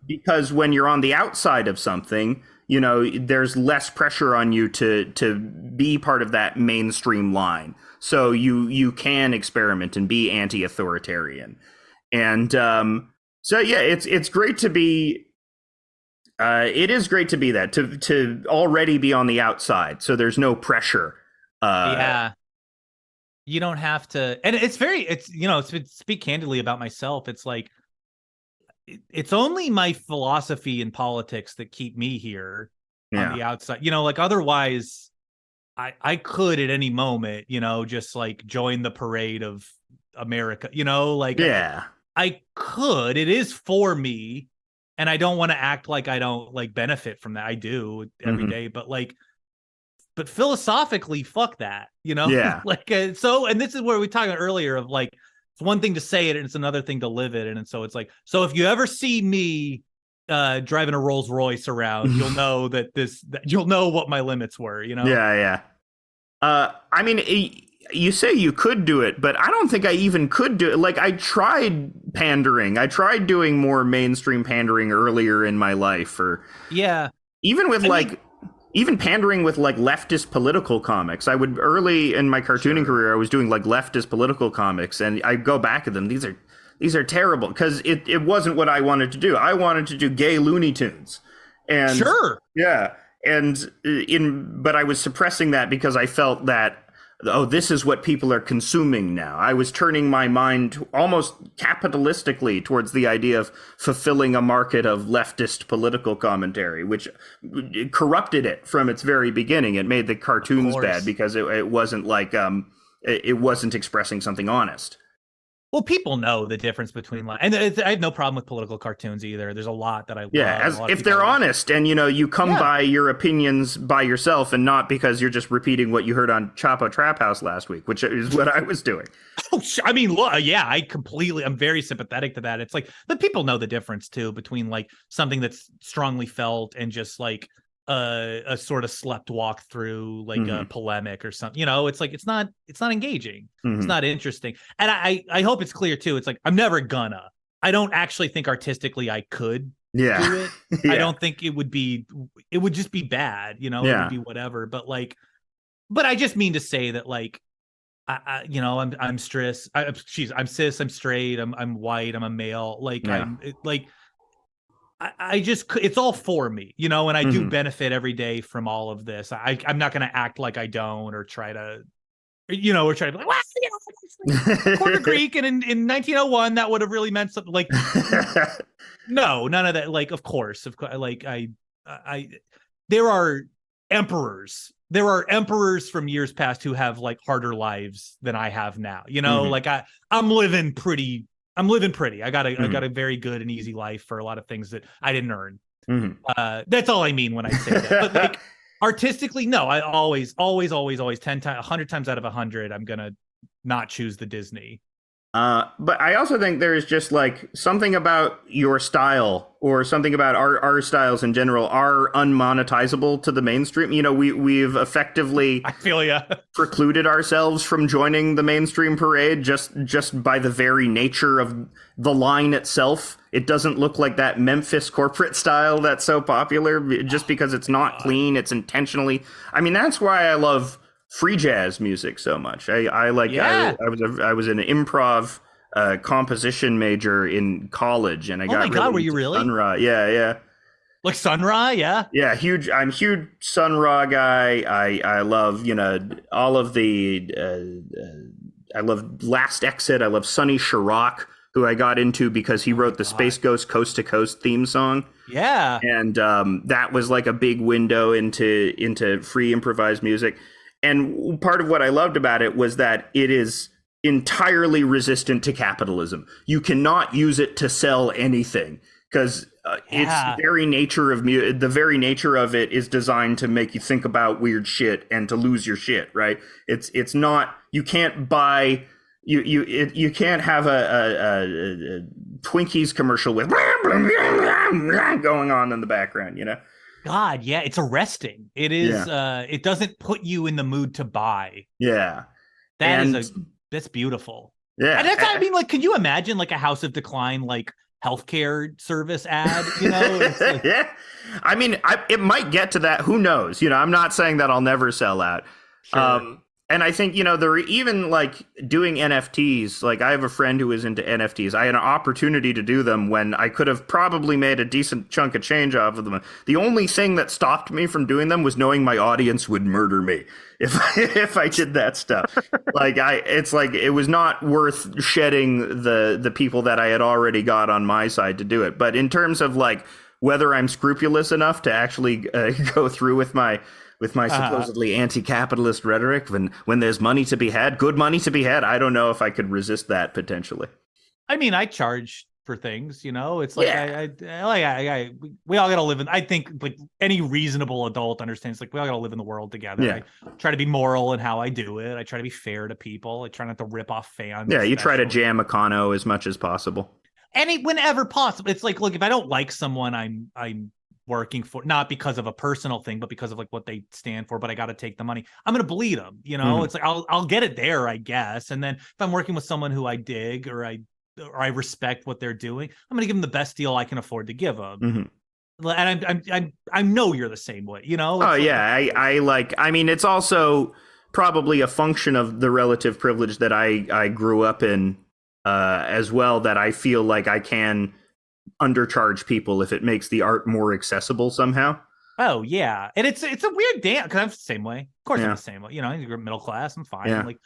Because when you're on the outside of something, there's less pressure on you to be part of that mainstream line. So you can experiment and be anti-authoritarian. And it's great to be. It is great to be that to already be on the outside, so there's no pressure. You don't have to, and to speak candidly about myself. It's like it's only my philosophy and politics that keep me here on the outside. Like otherwise, I could at any moment, just like join the parade of America. I could. It is for me, and I don't want to act like I don't like benefit from that. I do every day, but philosophically, fuck that, so, and this is where we talked about earlier of like, it's one thing to say it and it's another thing to live it. And so it's like, so if you ever see me driving a Rolls Royce around, you'll know that you'll know what my limits were, You say you could do it, but I don't think I even could do it. Like, I tried pandering. I tried doing more mainstream pandering earlier in my life, even with even pandering with like leftist political comics. I would early in my cartooning career, I was doing like leftist political comics, and I go back at them. These are terrible because it wasn't what I wanted to do. I wanted to do gay Looney Tunes, and but I was suppressing that because I felt that, this is what people are consuming now. I was turning my mind almost capitalistically towards the idea of fulfilling a market of leftist political commentary, which corrupted it from its very beginning. It made the cartoons bad because it wasn't like it wasn't expressing something honest. Well, people know the difference between and I have no problem with political cartoons either. There's a lot that I love. If they're honest and you come by your opinions by yourself and not because you're just repeating what you heard on Chapo Trap House last week, which is what I was doing. I'm very sympathetic to that. It's like, but people know the difference too between like something that's strongly felt and just like a sort of slept walk through like a polemic or something. It's like it's not engaging. It's not interesting. And I hope it's clear too. It's like I don't actually think artistically I could do it. I don't think it would just be bad, it would be whatever. But I just mean to say that like I'm cis, I'm straight, I'm white, I'm a male, I just, it's all for me, and I do benefit every day from all of this. I'm not going to act like I don't, or try to, or try to be like, well, Quarter Creek, and in 1901, that would have really meant something. Like, no, none of that. Like, of course, like there are emperors. There are emperors from years past who have like harder lives than I have now. Like I'm living pretty. I got a very good and easy life for a lot of things that I didn't earn. That's all I mean when I say that. But like, Artistically, no. I always 10 times, 100 times out of 100, I'm gonna not choose the Disney. But I also think there's just like something about your style or something about our styles in general are unmonetizable to the mainstream. You know, we've effectively I feel ya. precluded ourselves from joining the mainstream parade just by the very nature of the line itself. It doesn't look like that Memphis corporate style that's so popular just because it's not clean. It's intentionally. I mean, that's why I love free jazz music so much. I was an improv composition major in college, and I got. Oh my god, were you really? Sun Ra, yeah. Like Sun Ra, yeah. Yeah, huge. I'm a huge Sun Ra guy. I love all of the. I love Last Exit. I love Sonny Chirac, who I got into because he wrote the Space Ghost Coast to Coast theme song. Yeah, and that was like a big window into free improvised music. And part of what I loved about it was that it is entirely resistant to capitalism. You cannot use it to sell anything because its very nature of the very nature of it is designed to make you think about weird shit and to lose your shit. Right? It's not. You can't buy. You can't have a Twinkies commercial with going on in the background. You know. God, yeah, it's arresting. It is. It doesn't put you in the mood to buy. Yeah, that's beautiful. Yeah, and that's. I mean, like, can you imagine like a House of Decline like healthcare service ad? You know, like, yeah. I mean, it might get to that. Who knows? You know, I'm not saying that I'll never sell out. Sure. And I think, they're even like doing NFTs. Like I have a friend who is into NFTs. I had an opportunity to do them when I could have probably made a decent chunk of change off of them. The only thing that stopped me from doing them was knowing my audience would murder me if I did that stuff. It's like it was not worth shedding the people that I had already got on my side to do it. But in terms of like whether I'm scrupulous enough to actually go through with my supposedly anti-capitalist rhetoric when there's money to be had, good money to be had, I don't know if I could resist that potentially. I mean, I charge for things, it's like, we all got to live in, I think like any reasonable adult understands, like we all got to live in the world together. Yeah. I try to be moral in how I do it. I try to be fair to people. I try not to rip off fans. Yeah. You try to jam econo as much as possible. Whenever possible. It's like, look, if I don't like someone, I'm working for, not because of a personal thing, but because of like what they stand for, but I got to take the money. I'm going to bleed them. It's like, I'll get it there, I guess. And then if I'm working with someone who I dig or I respect what they're doing, I'm going to give them the best deal I can afford to give them. Mm-hmm. And I know you're the same way, Oh yeah. I mean, it's also probably a function of the relative privilege that I grew up in as well, that I feel like I can undercharge people if it makes the art more accessible somehow. Oh yeah, and it's a weird dance because I'm the same way. Of course, I'm the same way. You're middle class. I'm fine. Yeah. Like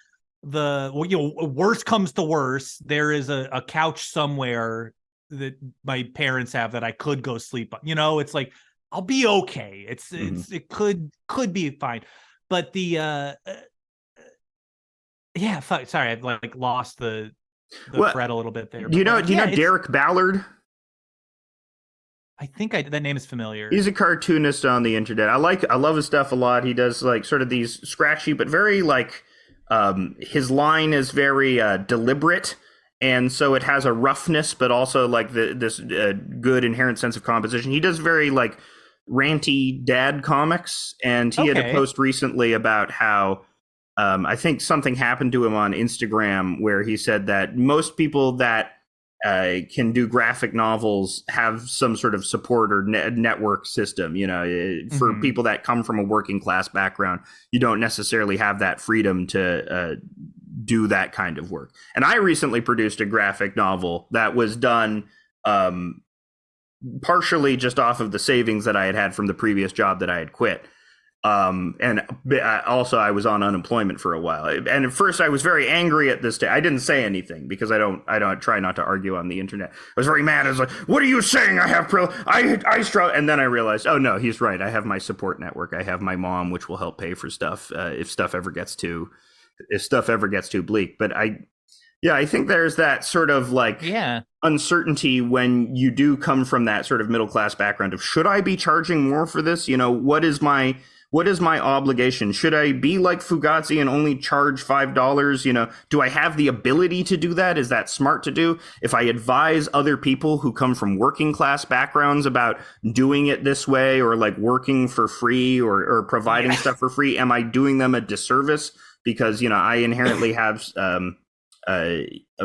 worst comes to worst, there is a couch somewhere that my parents have that I could go sleep on. It's like I'll be okay. It could be fine, but the sorry, I've like lost the thread a little bit there. Do you know Derek Ballard? I think that name is familiar. He's a cartoonist on the internet. I love his stuff a lot. He does like sort of these scratchy, but very like his line is very deliberate, and so it has a roughness, but also like this good inherent sense of composition. He does very like ranty dad comics, and he had a post recently about how I think something happened to him on Instagram where he said that most people that can do graphic novels have some sort of support or network system. For people that come from a working class background, you don't necessarily have that freedom to do that kind of work. And I recently produced a graphic novel that was done partially just off of the savings that I had from the previous job that I had quit. And also I was on unemployment for a while. And at first I was very angry at this day. I didn't say anything because I don't try not to argue on the internet. I was very mad. I was like, what are you saying? I have I struggle. And then I realized, oh no, he's right. I have my support network. I have my mom, which will help pay for stuff if stuff ever gets too bleak. But I think there's that sort of like uncertainty when you what is what is my obligation? Should I be like Fugazi and only charge $5? You know, do I have the ability to do that? Is that smart to do? If I advise other people who come from working class backgrounds about doing it this way, or like working for free, or providing stuff for free, am I doing them a disservice? Because, you know, I inherently have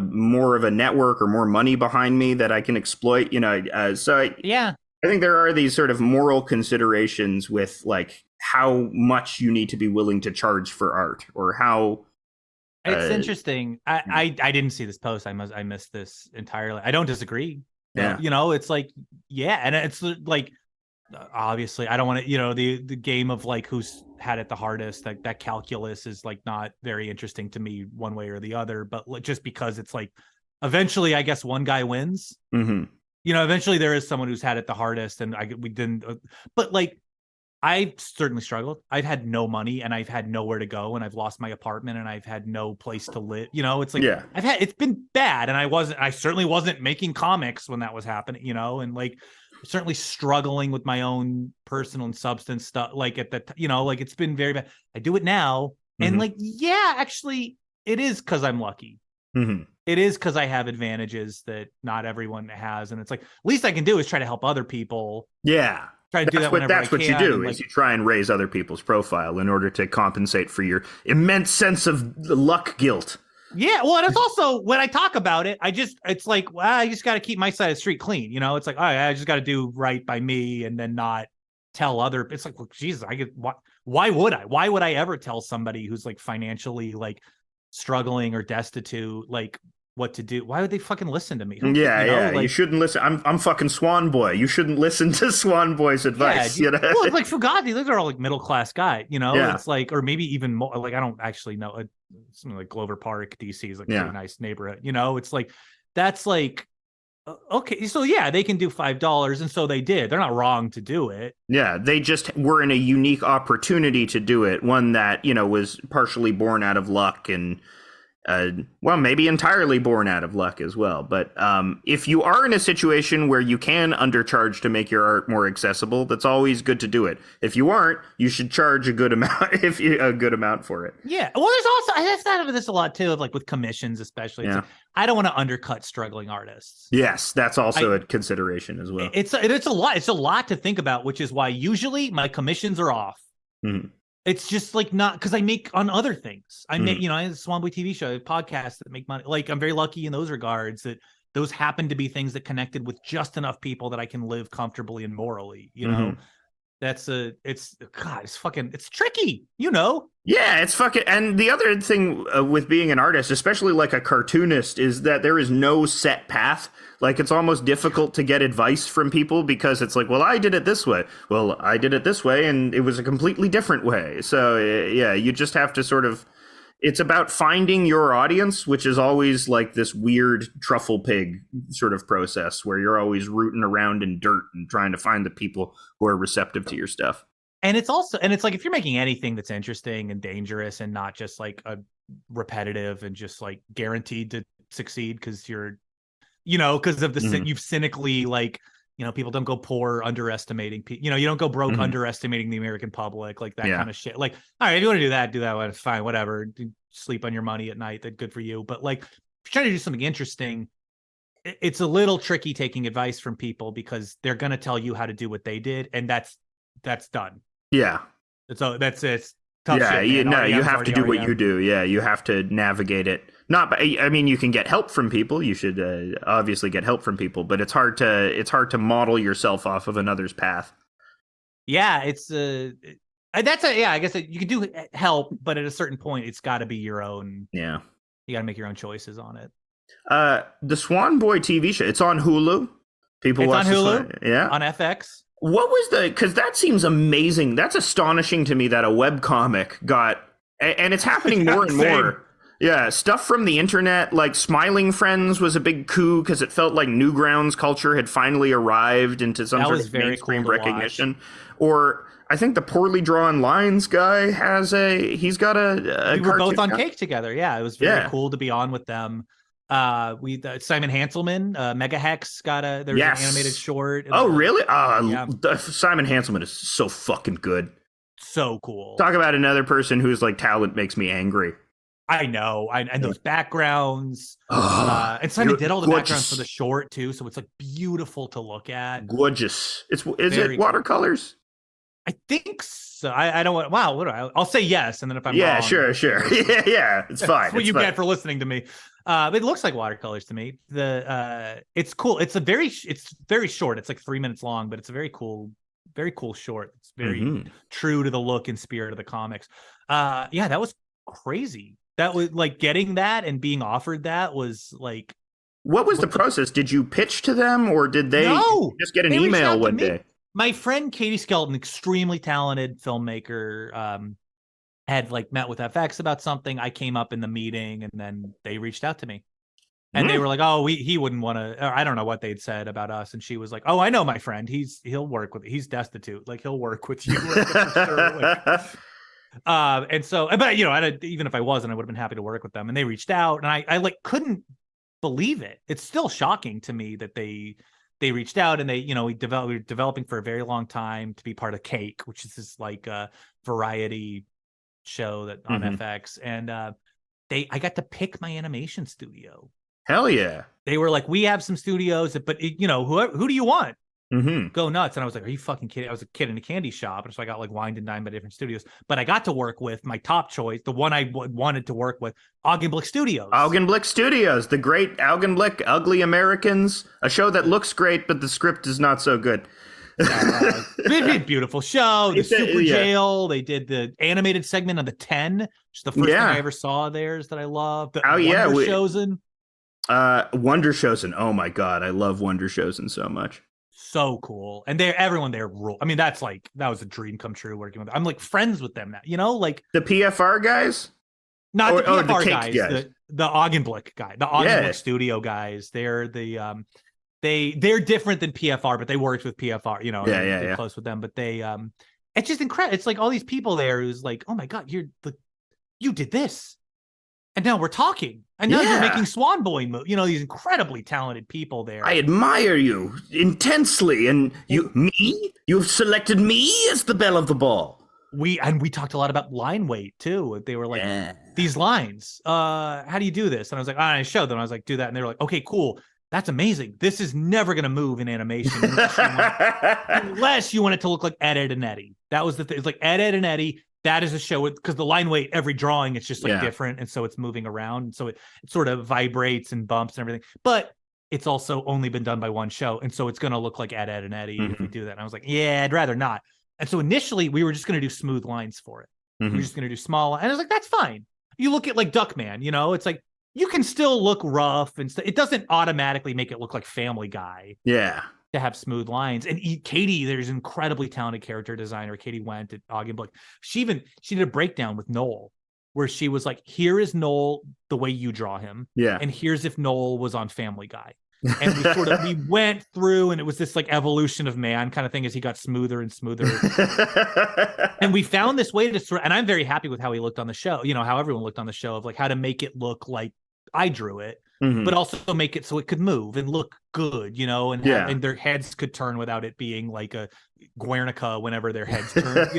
more of a network or more money behind me that I can exploit, you know. I think there are these sort of moral considerations with like how much you need to be willing to charge for art, or how. It's interesting. I didn't see this post. I missed this entirely. I don't disagree. Yeah. You know, it's like, yeah. And it's like, obviously I don't want to, you know, the game of like who's had it the hardest, that calculus is like not very interesting to me one way or the other, but just because it's like, eventually I guess one guy wins. Mm-hmm. You know, eventually there is someone who's had it the hardest, and we didn't. But like, I certainly struggled. I've had no money, and I've had nowhere to go, and I've lost my apartment, and I've had no place to live. You know, it's like, it's been bad, and I certainly wasn't making comics when that was happening. You know, and like certainly struggling with my own personal and substance stuff. Like you know, like it's been very bad. I do it now, and like, yeah, actually, it is because I'm lucky. Mm-hmm. It is because I have advantages that not everyone has, and it's like, least I can do is try to help other people. Yeah, try to do that. That's what you do, is you try and raise other people's profile in order to compensate for your immense sense of luck guilt. Yeah, well, and it's also, when I talk about it, it's like, well, I just got to keep my side of the street clean. You know, it's like, all right, I just got to do right by me, and then not tell other. It's like, well, Jesus, why would I? Why would I ever tell somebody who's like financially like struggling or destitute, like, what to do? Why would they fucking listen to me? You shouldn't listen. I'm fucking Swan Boy. You shouldn't listen to Swan Boy's advice. Yeah, you know? Well, it's like Fugazi, those are all like middle class guy. You know, Yeah. It's like, or maybe even more. Like, I don't actually know. Something like Glover Park, DC is like a pretty nice neighborhood. You know, it's like, that's like, okay, so yeah, they can do $5, and so they did. They're not wrong to do it. Yeah, they just were in a unique opportunity to do it, one that, you know, was partially born out of luck, and well, maybe entirely born out of luck as well. But if you are in a situation where you can undercharge to make your art more accessible, that's always good to do it. If you aren't, you should charge a good amount, a good amount for it. Yeah. Well, there's also, I've thought of this a lot too, of like with commissions, especially. It's like, I don't want to undercut struggling artists. Yes, that's also a consideration as well. It's a lot. It's a lot to think about, which is why usually my commissions are off. Mm-hmm. It's just like, not because I make on other things. I make, you know, I have a Swan Boy TV show, podcasts that make money. Like, I'm very lucky in those regards that those happen to be things that connected with just enough people that I can live comfortably and morally, you know. It's tricky, you know. Yeah, it's fucking. And the other thing with being an artist, especially like a cartoonist, is that there is no set path. Like, it's almost difficult to get advice from people, because it's like, well, I did it this way. Well, I did it this way, and it was a completely different way. So yeah, you just have to sort of. It's about finding your audience, which is always like this weird truffle pig sort of process where you're always rooting around in dirt and trying to find the people who are receptive to your stuff. And it's also, and it's like, if you're making anything that's interesting and dangerous and not just like a repetitive and just like guaranteed to succeed because you're, you know, because of the you've cynically, like, you know, people don't go poor underestimating people. You know, you don't go broke underestimating the American public, like that kind of shit. Like, all right, if you want to do that, it's fine, whatever. Sleep on your money at night, that's good for you. But like, if you're trying to do something interesting, it's a little tricky taking advice from people, because they're going to tell you how to do what they did, and that's done. Yeah. So that's tough shit, you have to do what you do. Yeah, you have to navigate it. I mean, you can get help from people. You should obviously get help from people, but it's hard to model yourself off of another's path. Yeah, I guess you can do help, but at a certain point, it's got to be your own. Yeah, you got to make your own choices on it. The Swan Boy TV show, it's on Hulu. People watch on Hulu. Yeah, on FX. What was because that seems amazing. That's astonishing to me that a webcomic got, and it's happening more and more. Yeah, stuff from the internet, like Smiling Friends was a big coup because it felt like Newgrounds culture had finally arrived into some sort of mainstream recognition. Or I think the Poorly Drawn Lines guy he's got a we were both on Cake together. Yeah, it was very cool to be on with them. Simon Hanselman, Mega Hex there's an animated short. Oh, really? Simon Hanselman is so fucking good. so cool. Talk about another person whose like talent makes me angry. I know, and those backgrounds, and Simon did all the backgrounds for the short too, so it's like beautiful to look at. Gorgeous. Is it watercolors? I think so. I don't want. Wow, I'll say yes, and then if I'm wrong, sure. yeah, it's fine. That's what you get for listening to me. It looks like watercolors to me. It's cool. It's very short. It's like 3 minutes long, but it's a very cool short. It's very true to the look and spirit of the comics. Yeah, that was crazy. That was like getting that and being offered that was like. What was the process? Did you pitch to them, or did they just get an email one day? My friend Katie Skelton, extremely talented filmmaker, had like met with FX about something. I came up in the meeting, and then they reached out to me, and they were like, "Oh, he wouldn't want to." I don't know what they'd said about us, and she was like, "Oh, I know my friend. He'll work with. He's destitute. Like he'll work with you." And so, but you know, even if I wasn't, I would have been happy to work with them. And they reached out, and I like couldn't believe it. It's still shocking to me that they reached out, and we were developing for a very long time to be part of Cake, which is this like variety show that on FX. And I got to pick my animation studio. Hell yeah. They were like, we have some studios, but who do you want? Go nuts. And I was like, are you fucking kidding? I was a kid in a candy shop, and so I got like wined and dined by different studios, but I got to work with my top choice, the one I wanted to work with, Augenblick Studios. Augenblick Studios, the great Augenblick, Ugly Americans, a show that looks great, but the script is not so good. They did a beautiful show. The Super Jail. They did the animated segment of the 10, which is the first thing I ever saw of theirs that I love. Wonder Chosen. Wonder Chosen. Oh my God, I love Wonder Chosen so much. So cool. And everyone there ruled. I mean, that was a dream come true working with them. I'm like friends with them now, like the PFR guys? Not the PFR guys. The Augenblick guy, the Augenblick studio guys. They're they're different than PFR, but they worked with PFR, they're close with them, but it's just incredible. It's like all these people there who's like, oh my God, you did this. And now we're talking. And now you're making Swan Boy move. These incredibly talented people there. I admire you intensely. And you've selected me as the belle of the ball. We talked a lot about line weight too. They were like, these lines, how do you do this? And I was like, I showed them. I was like, do that. And they were like, okay, cool. That's amazing. This is never going to move in animation unless you want it to look like Ed, Edd and Eddy. That was the thing. It's like Ed, Edd and Eddy. That is a show because the line weight, every drawing, it's just like different. And so it's moving around. And so it sort of vibrates and bumps and everything. But it's also only been done by one show. And so it's going to look like Ed, Edd and Eddy if we do that. And I was like, yeah, I'd rather not. And so initially we were just going to do smooth lines for it. We were just going to do small. And I was like, that's fine. You look at like Duckman, it's like you can still look rough and it doesn't automatically make it look like Family Guy. Yeah. To have smooth lines. And Katie, there's an incredibly talented character designer. Katie went at Augenblick. She did a breakdown with Noel where she was like, here is Noel the way you draw him. Yeah. And here's if Noel was on Family Guy. And we went through, and it was this like evolution of man kind of thing as he got smoother and smoother. And we found this way and I'm very happy with how he looked on the show, how everyone looked on the show, of like how to make it look like I drew it. But also make it so it could move and look good, and their heads could turn without it being like a Guernica whenever their heads turn, like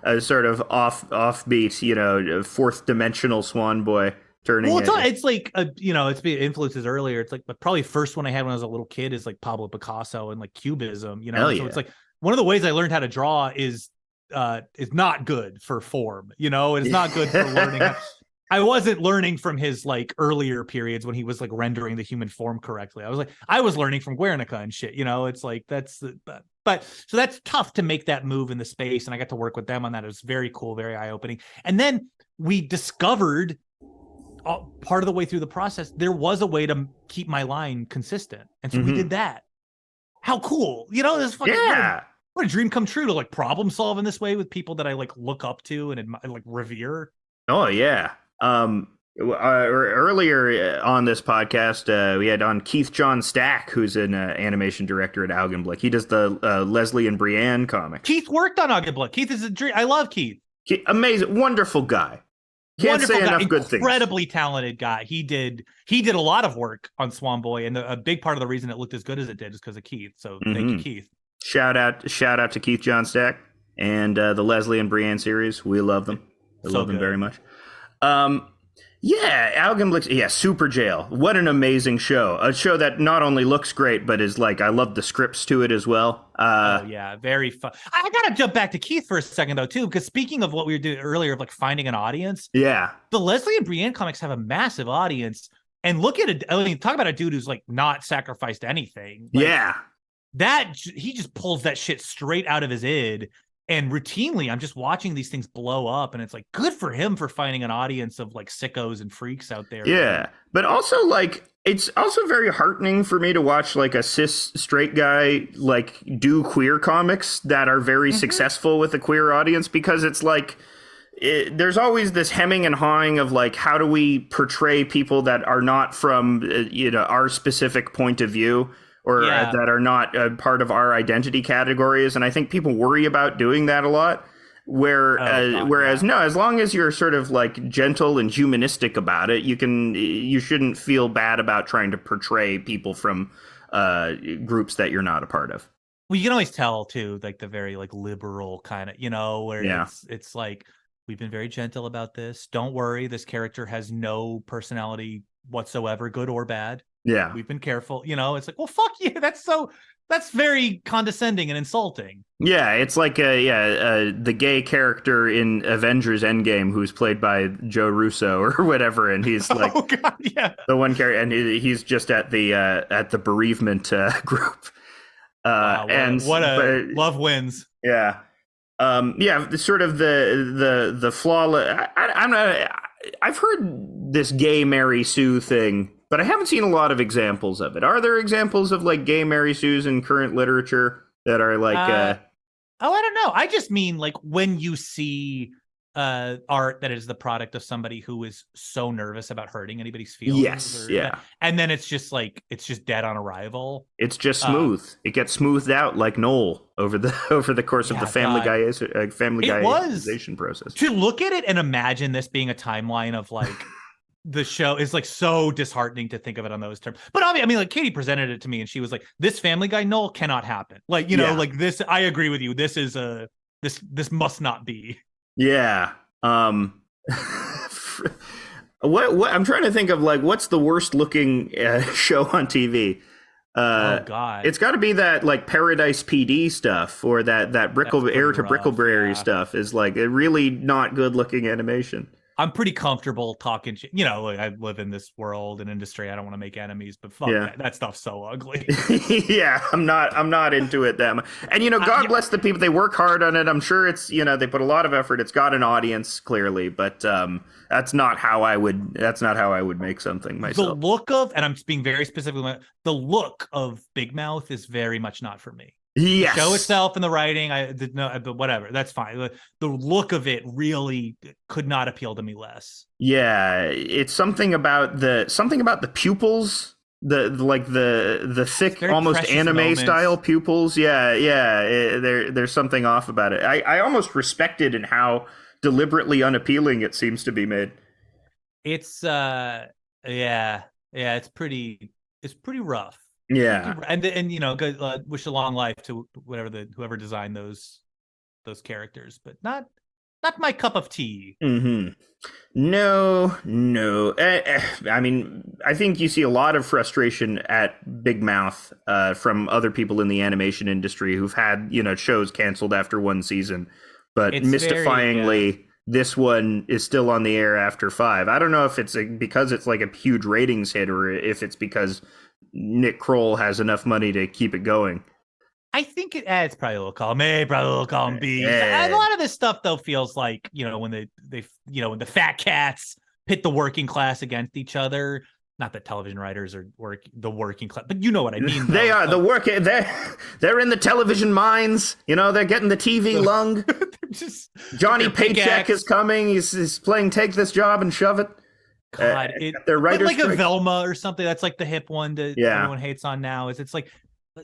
a sort of offbeat, fourth dimensional Swan Boy turning. Well, it's like it's influences earlier. It's like, but probably first one I had when I was a little kid is like Pablo Picasso and like Cubism, So it's like one of the ways I learned how to draw is not good for form, it's not good for learning. I wasn't learning from his like earlier periods when he was like rendering the human form correctly. I was learning from Guernica and shit, it's like but so that's tough to make that move in the space. And I got to work with them on that. It was very cool, very eye opening. And then we discovered part of the way through the process, there was a way to keep my line consistent. And so we did that. How cool, this fucking what a dream come true to like problem solve in this way with people that I like look up to and like revere. Oh yeah. Earlier on this podcast, we had on Keith John Stack, who's an animation director at Augenblick. He does the Leslie and Brienne comic. Keith worked on Augenblick. Keith is a dream. I love Keith. Amazing, wonderful guy. Can't say enough good things. Incredibly talented guy. He did a lot of work on Swan Boy, and a big part of the reason it looked as good as it did is because of Keith. So thank you, Keith. Shout out to Keith John Stack. and the Leslie and Brienne series. We love them. I love them very much. Yeah, Augenblick. Yeah, Super Jail. What an amazing show. A show that not only looks great, but is like, I love the scripts to it as well. Oh, yeah, very fun. I got to jump back to Keith for a second, though, too, because speaking of what we were doing earlier of like finding an audience. Yeah. The Leslie and Brienne comics have a massive audience. And look at it. I mean, talk about a dude who's like not sacrificed anything. Like, yeah. That he just pulls that shit straight out of his id. And routinely, I'm just watching these things blow up, and it's like good for him for finding an audience of like sickos and freaks out there. Yeah, but also like it's also very heartening for me to watch like a cis straight guy like do queer comics that are very successful with a queer audience, because it's like there's always this hemming and hawing of like, how do we portray people that are not from our specific point of view, or that are not part of our identity categories. And I think people worry about doing that a lot. Whereas no, as long as you're sort of like gentle and humanistic about it, you shouldn't feel bad about trying to portray people from groups that you're not a part of. Well, you can always tell too, like the very like liberal kind of, where it's like, we've been very gentle about this. Don't worry, this character has no personality whatsoever, good or bad. Yeah, we've been careful. It's like, well, fuck you. That's very condescending and insulting. Yeah, it's like the gay character in Avengers Endgame who's played by Joe Russo or whatever, and he's like, oh god, yeah, the one character, and he's just at the bereavement group. Wow, love wins. Yeah, sort of the flawless. I've heard this gay Mary Sue thing, but I haven't seen a lot of examples of it. Are there examples of like gay Mary Sues in current literature that are like I don't know. I just mean like when you see art that is the product of somebody who is so nervous about hurting anybody's feelings. Yes, yeah. And then it's just dead on arrival. It's just smooth. It gets smoothed out like Noel over the course of the Family Guyization process. To look at it and imagine this being a timeline of like the show is like so disheartening to think of it on those terms. But obviously, I mean, like Katie presented it to me and she was like, this Family Guy Noel cannot happen. Like, like this, I agree with you. This is this must not be. Yeah. What I'm trying to think of, like, what's the worst looking show on TV? Oh god, it's got to be that like Paradise PD stuff, or that Heir to Brickleberry stuff is like a really not good looking animation. I'm pretty comfortable talking. I live in this world and industry. I don't want to make enemies, but fuck that stuff's so ugly. Yeah, I'm not into it that much. And God bless the people. They work hard on it. I'm sure it's they put a lot of effort. It's got an audience clearly, but that's not how I would make something myself. The look of, and I'm being very specific, the look of Big Mouth is very much not for me. Yes. The show itself and the writing, but whatever, that's fine. The look of it really could not appeal to me less. Yeah, it's something about the pupils, the thick, almost anime moments. Style pupils. There's something off about it. I almost respect it in how deliberately unappealing it seems to be made. It's it's pretty rough. Yeah, and wish a long life to whoever designed those characters, but not my cup of tea. Mm-hmm. No. I mean, I think you see a lot of frustration at Big Mouth from other people in the animation industry who've had shows canceled after one season, but it's mystifyingly, this one is still on the air after 5. I don't know if it's because it's like a huge ratings hit, or if it's because Nick Kroll has enough money to keep it going. I think it's probably a little column A, probably a little column B. A lot of this stuff though feels like when they when the fat cats pit the working class against each other. Not that television writers are the working class, but you know what I mean. They are the working. They're in the television mines. They're getting the TV lung. Johnny Paycheck is coming. He's playing Take This Job and Shove It. God, they're writers like a Velma or something. That's like the hip one that everyone hates on now. It's like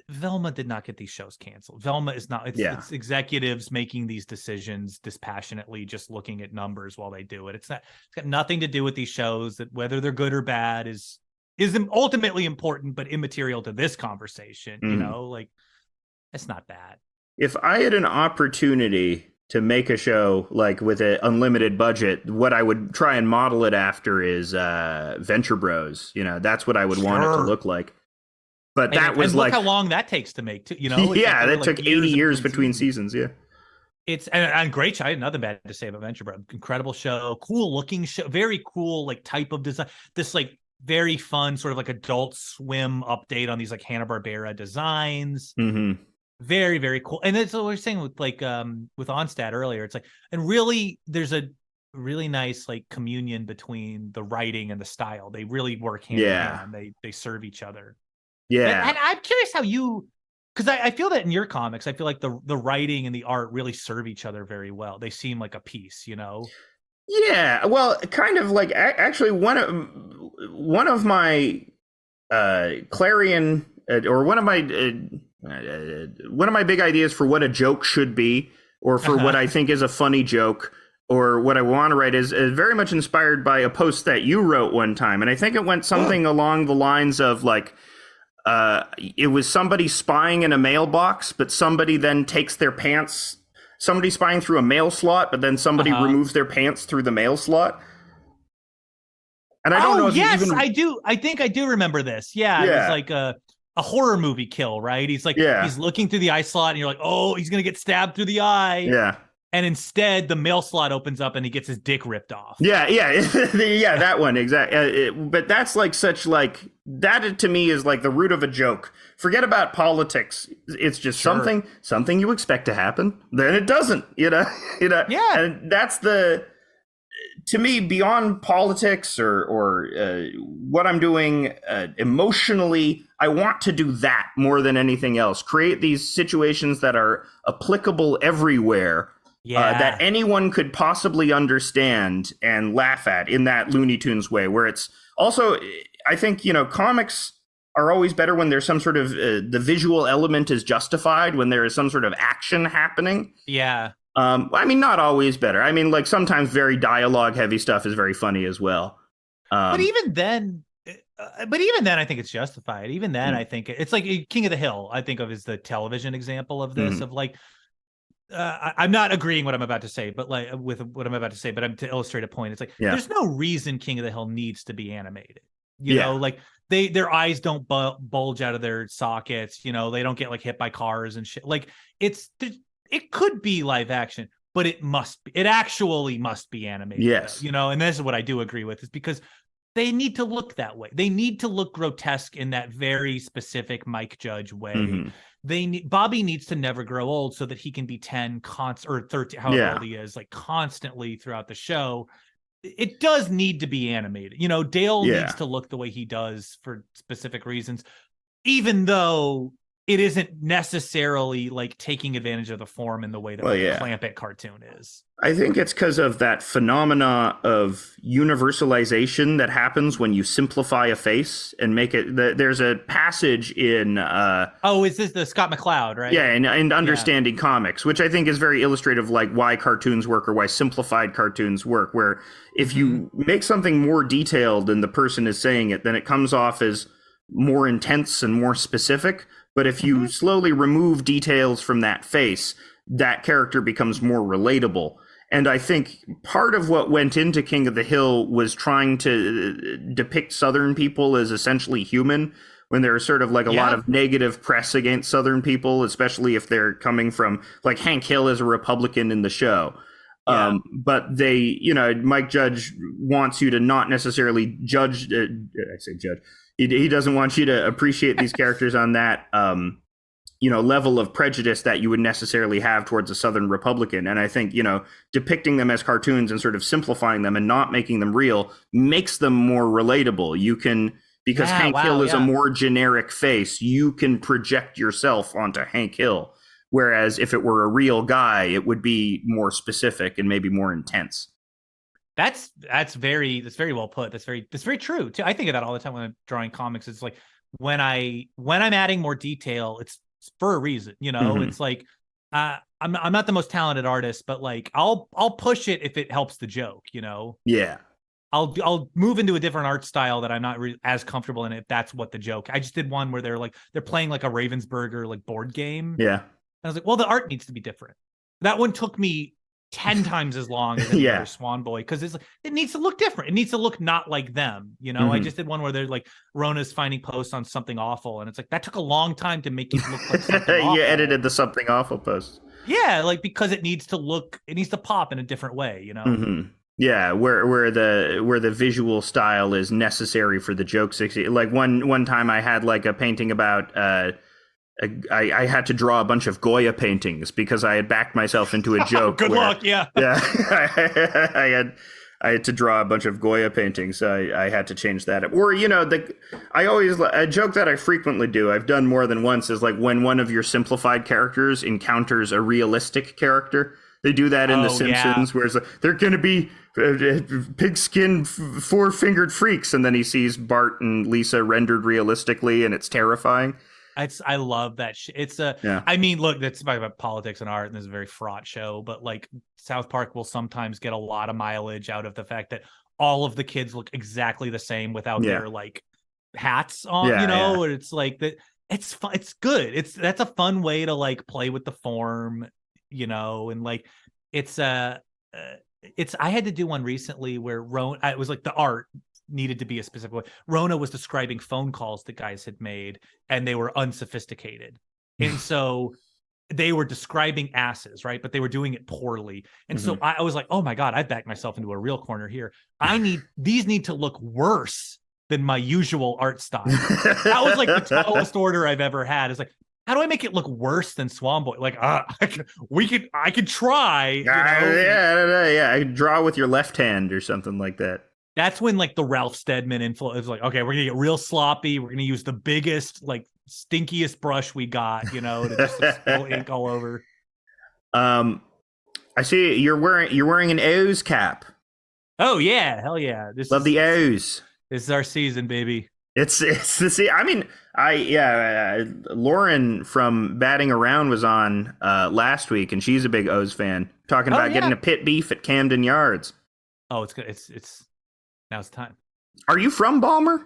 Velma did not get these shows canceled. Velma is not. It's executives making these decisions dispassionately, just looking at numbers while they do it. It's got nothing to do with these shows. That whether they're good or bad is ultimately important, but immaterial to this conversation. Like it's not bad. if I had an opportunity to make a show like with an unlimited budget, what I would try and model it after is Venture Bros. You know, that's what I would want it to look like. But that was look how long that takes to make too. You know, yeah, that took 80 years between seasons. Yeah. It's and great show. I had nothing bad to say about Venture Bros. Incredible show, cool looking show, very cool like type of design. This like very fun sort of like Adult Swim update on these like Hanna-Barbera designs. Mm-hmm. Very, very cool. And that's what we were saying with like with Onstad earlier. It's like, and really there's a really nice like communion between the writing and the style. They really work hand in hand. They serve each other. Yeah. And I'm curious how you, because I feel that in your comics, I feel like the writing and the art really serve each other very well. They seem like a piece, you know? Yeah, well, kind of like actually one of my Clarion or one of my big ideas for what a joke should be, or for what I think is a funny joke, or what I want to write is very much inspired by a post that you wrote one time, and I think it went something along the lines of like. It was somebody spying in a mailbox, but somebody then takes their pants. Somebody spying through a mail slot, but then somebody removes their pants through the mail slot. And I don't know if I do. I think I do remember this. Yeah. It was like a horror movie kill, right? He's like, he's looking through the eye slot, and you're like, oh, he's gonna get stabbed through the eye. Yeah. And instead, the mail slot opens up, and he gets his dick ripped off. Yeah, yeah, that one exactly. But that's like such like that to me is like the root of a joke. Forget about politics. It's just something you expect to happen, then it doesn't. You know. Yeah. And that's to me, beyond politics or what I'm doing emotionally, I want to do that more than anything else. Create these situations that are applicable everywhere. That anyone could possibly understand and laugh at in that Looney Tunes way, where it's also, I think, you know, comics are always better when there's some sort of the visual element is justified, when there is some sort of action happening. Yeah. I mean, not always better. I mean, like sometimes very dialogue heavy stuff is very funny as well. But even then, I think it's justified. Even then, I think it's like King of the Hill. I think of as the television example of this, of like. I'm not agreeing what I'm about to say, but like with what I'm about to say, but I'm to illustrate a point. It's like there's no reason King of the Hill needs to be animated. You know, like their eyes don't bulge out of their sockets. You know, they don't get like hit by cars and shit. Like it could be live action, but it actually must be animated. Yes, you know, and this is what I do agree with, is because they need to look that way. They need to look grotesque in that very specific Mike Judge way. Bobby needs to never grow old so that he can be 10 or 13, however old he is, like constantly throughout the show. It does need to be animated. You know, Dale needs to look the way he does for specific reasons, even though it isn't necessarily like taking advantage of the form in the way that the Clampett cartoon is. I think it's because of that phenomena of universalization that happens when you simplify a face and make it. There's a passage in. Is this the Scott McCloud, right? Yeah, and Understanding Comics, which I think is very illustrative, like why cartoons work or why simplified cartoons work. Where if you make something more detailed than the person is saying it, then it comes off as more intense and more specific. But if you slowly remove details from that face, that character becomes more relatable. And I think part of what went into King of the Hill was trying to depict Southern people as essentially human, when there's sort of like a lot of negative press against Southern people, especially if they're coming from, like, Hank Hill is a Republican in the show. But they, you know, Mike Judge wants you to not necessarily judge, I say judge. He doesn't want you to appreciate these characters on that, level of prejudice that you would necessarily have towards a Southern Republican. And I think, you know, depicting them as cartoons and sort of simplifying them and not making them real makes them more relatable. You can, because Hank Hill is a more generic face, you can project yourself onto Hank Hill. Whereas if it were a real guy, it would be more specific and maybe more intense. That's very well put. That's very true too. I think of that all the time when I'm drawing comics. It's like when I'm adding more detail, it's for a reason. You know, it's like I'm not the most talented artist, but like I'll push it if it helps the joke. You know. Yeah. I'll move into a different art style that I'm not as comfortable in if that's what the joke. I just did one where they're playing like a Ravensburger like board game. Yeah. I was like, well, the art needs to be different. That one took me 10 times as long as any other Swan Boy, because it needs to look different. It needs to look not like them. You know, I just did one where they're like, Rona's finding posts on something awful, and it's like, that took a long time to make it look like something awful. You edited the something awful post. Yeah, like, because it needs to pop in a different way, you know. Mm-hmm. Yeah, where the visual style is necessary for the joke. Like one time I had like a painting about I had to draw a bunch of Goya paintings because I had backed myself into a joke. Good luck, yeah. Yeah, I had to draw a bunch of Goya paintings. So I had to change that up. Or, you know, a joke that I frequently do, I've done more than once, is like when one of your simplified characters encounters a realistic character. They do that in The Simpsons, where it's like, they're going to be pig-skinned, four-fingered freaks, and then he sees Bart and Lisa rendered realistically, and it's terrifying. I love that shit. I mean, look, that's about politics and art, and this is a very fraught show, but like South Park will sometimes get a lot of mileage out of the fact that all of the kids look exactly the same without their like hats on, you know, and it's like that. It's fun. It's good. That's a fun way to like play with the form, you know, and like I had to do one recently where it was like the art needed to be a specific way. Rona was describing phone calls that guys had made, and they were unsophisticated. And so they were describing asses, right? But they were doing it poorly. And so I was like, oh my God, I backed myself into a real corner here. These need to look worse than my usual art style. That was like the tallest order I've ever had. It's like, how do I make it look worse than Swan Boy? Like, I could try. You know? I could draw with your left hand or something like that. That's when like the Ralph Steadman influence, like, okay, we're gonna get real sloppy. We're gonna use the biggest, like stinkiest brush we got, you know, to just spill ink all over. I see you're wearing an O's cap. Oh yeah, hell yeah! Love the O's. This is our season, baby. It's the I mean, Lauren from Batting Around was on last week, and she's a big O's fan, talking about getting a pit beef at Camden Yards. Oh, it's good. It's now's the time. Are you from Balmer?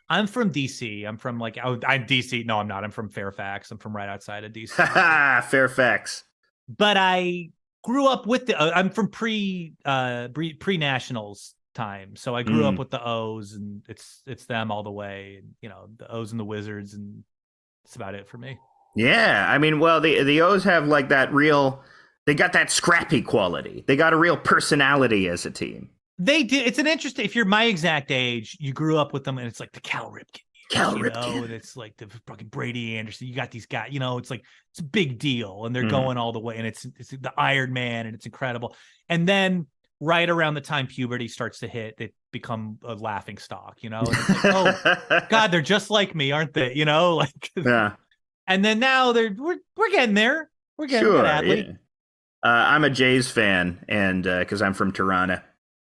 I'm from DC. I'm from like I'm DC. No, I'm not. I'm from Fairfax. I'm from right outside of DC. Fairfax. But I grew up with I'm from pre Nationals time, so I grew up with the O's, and it's them all the way, and you know, the O's and the Wizards, and that's about it for me. Yeah, I mean, well, the O's have like that real. They got that scrappy quality. They got a real personality as a team. They do. It's an interesting. If you're my exact age, you grew up with them, and it's like the Cal Ripken, and it's like the fucking Brady Anderson. You got these guys. You know, it's like it's a big deal, and they're going all the way, and it's the Iron Man, and it's incredible. And then right around the time puberty starts to hit, they become a laughing stock. You know, and it's like, oh God, they're just like me, aren't they? You know, like yeah. And then now we're getting there. We're getting there, badly. Yeah. I'm a Jays fan, and because I'm from Toronto.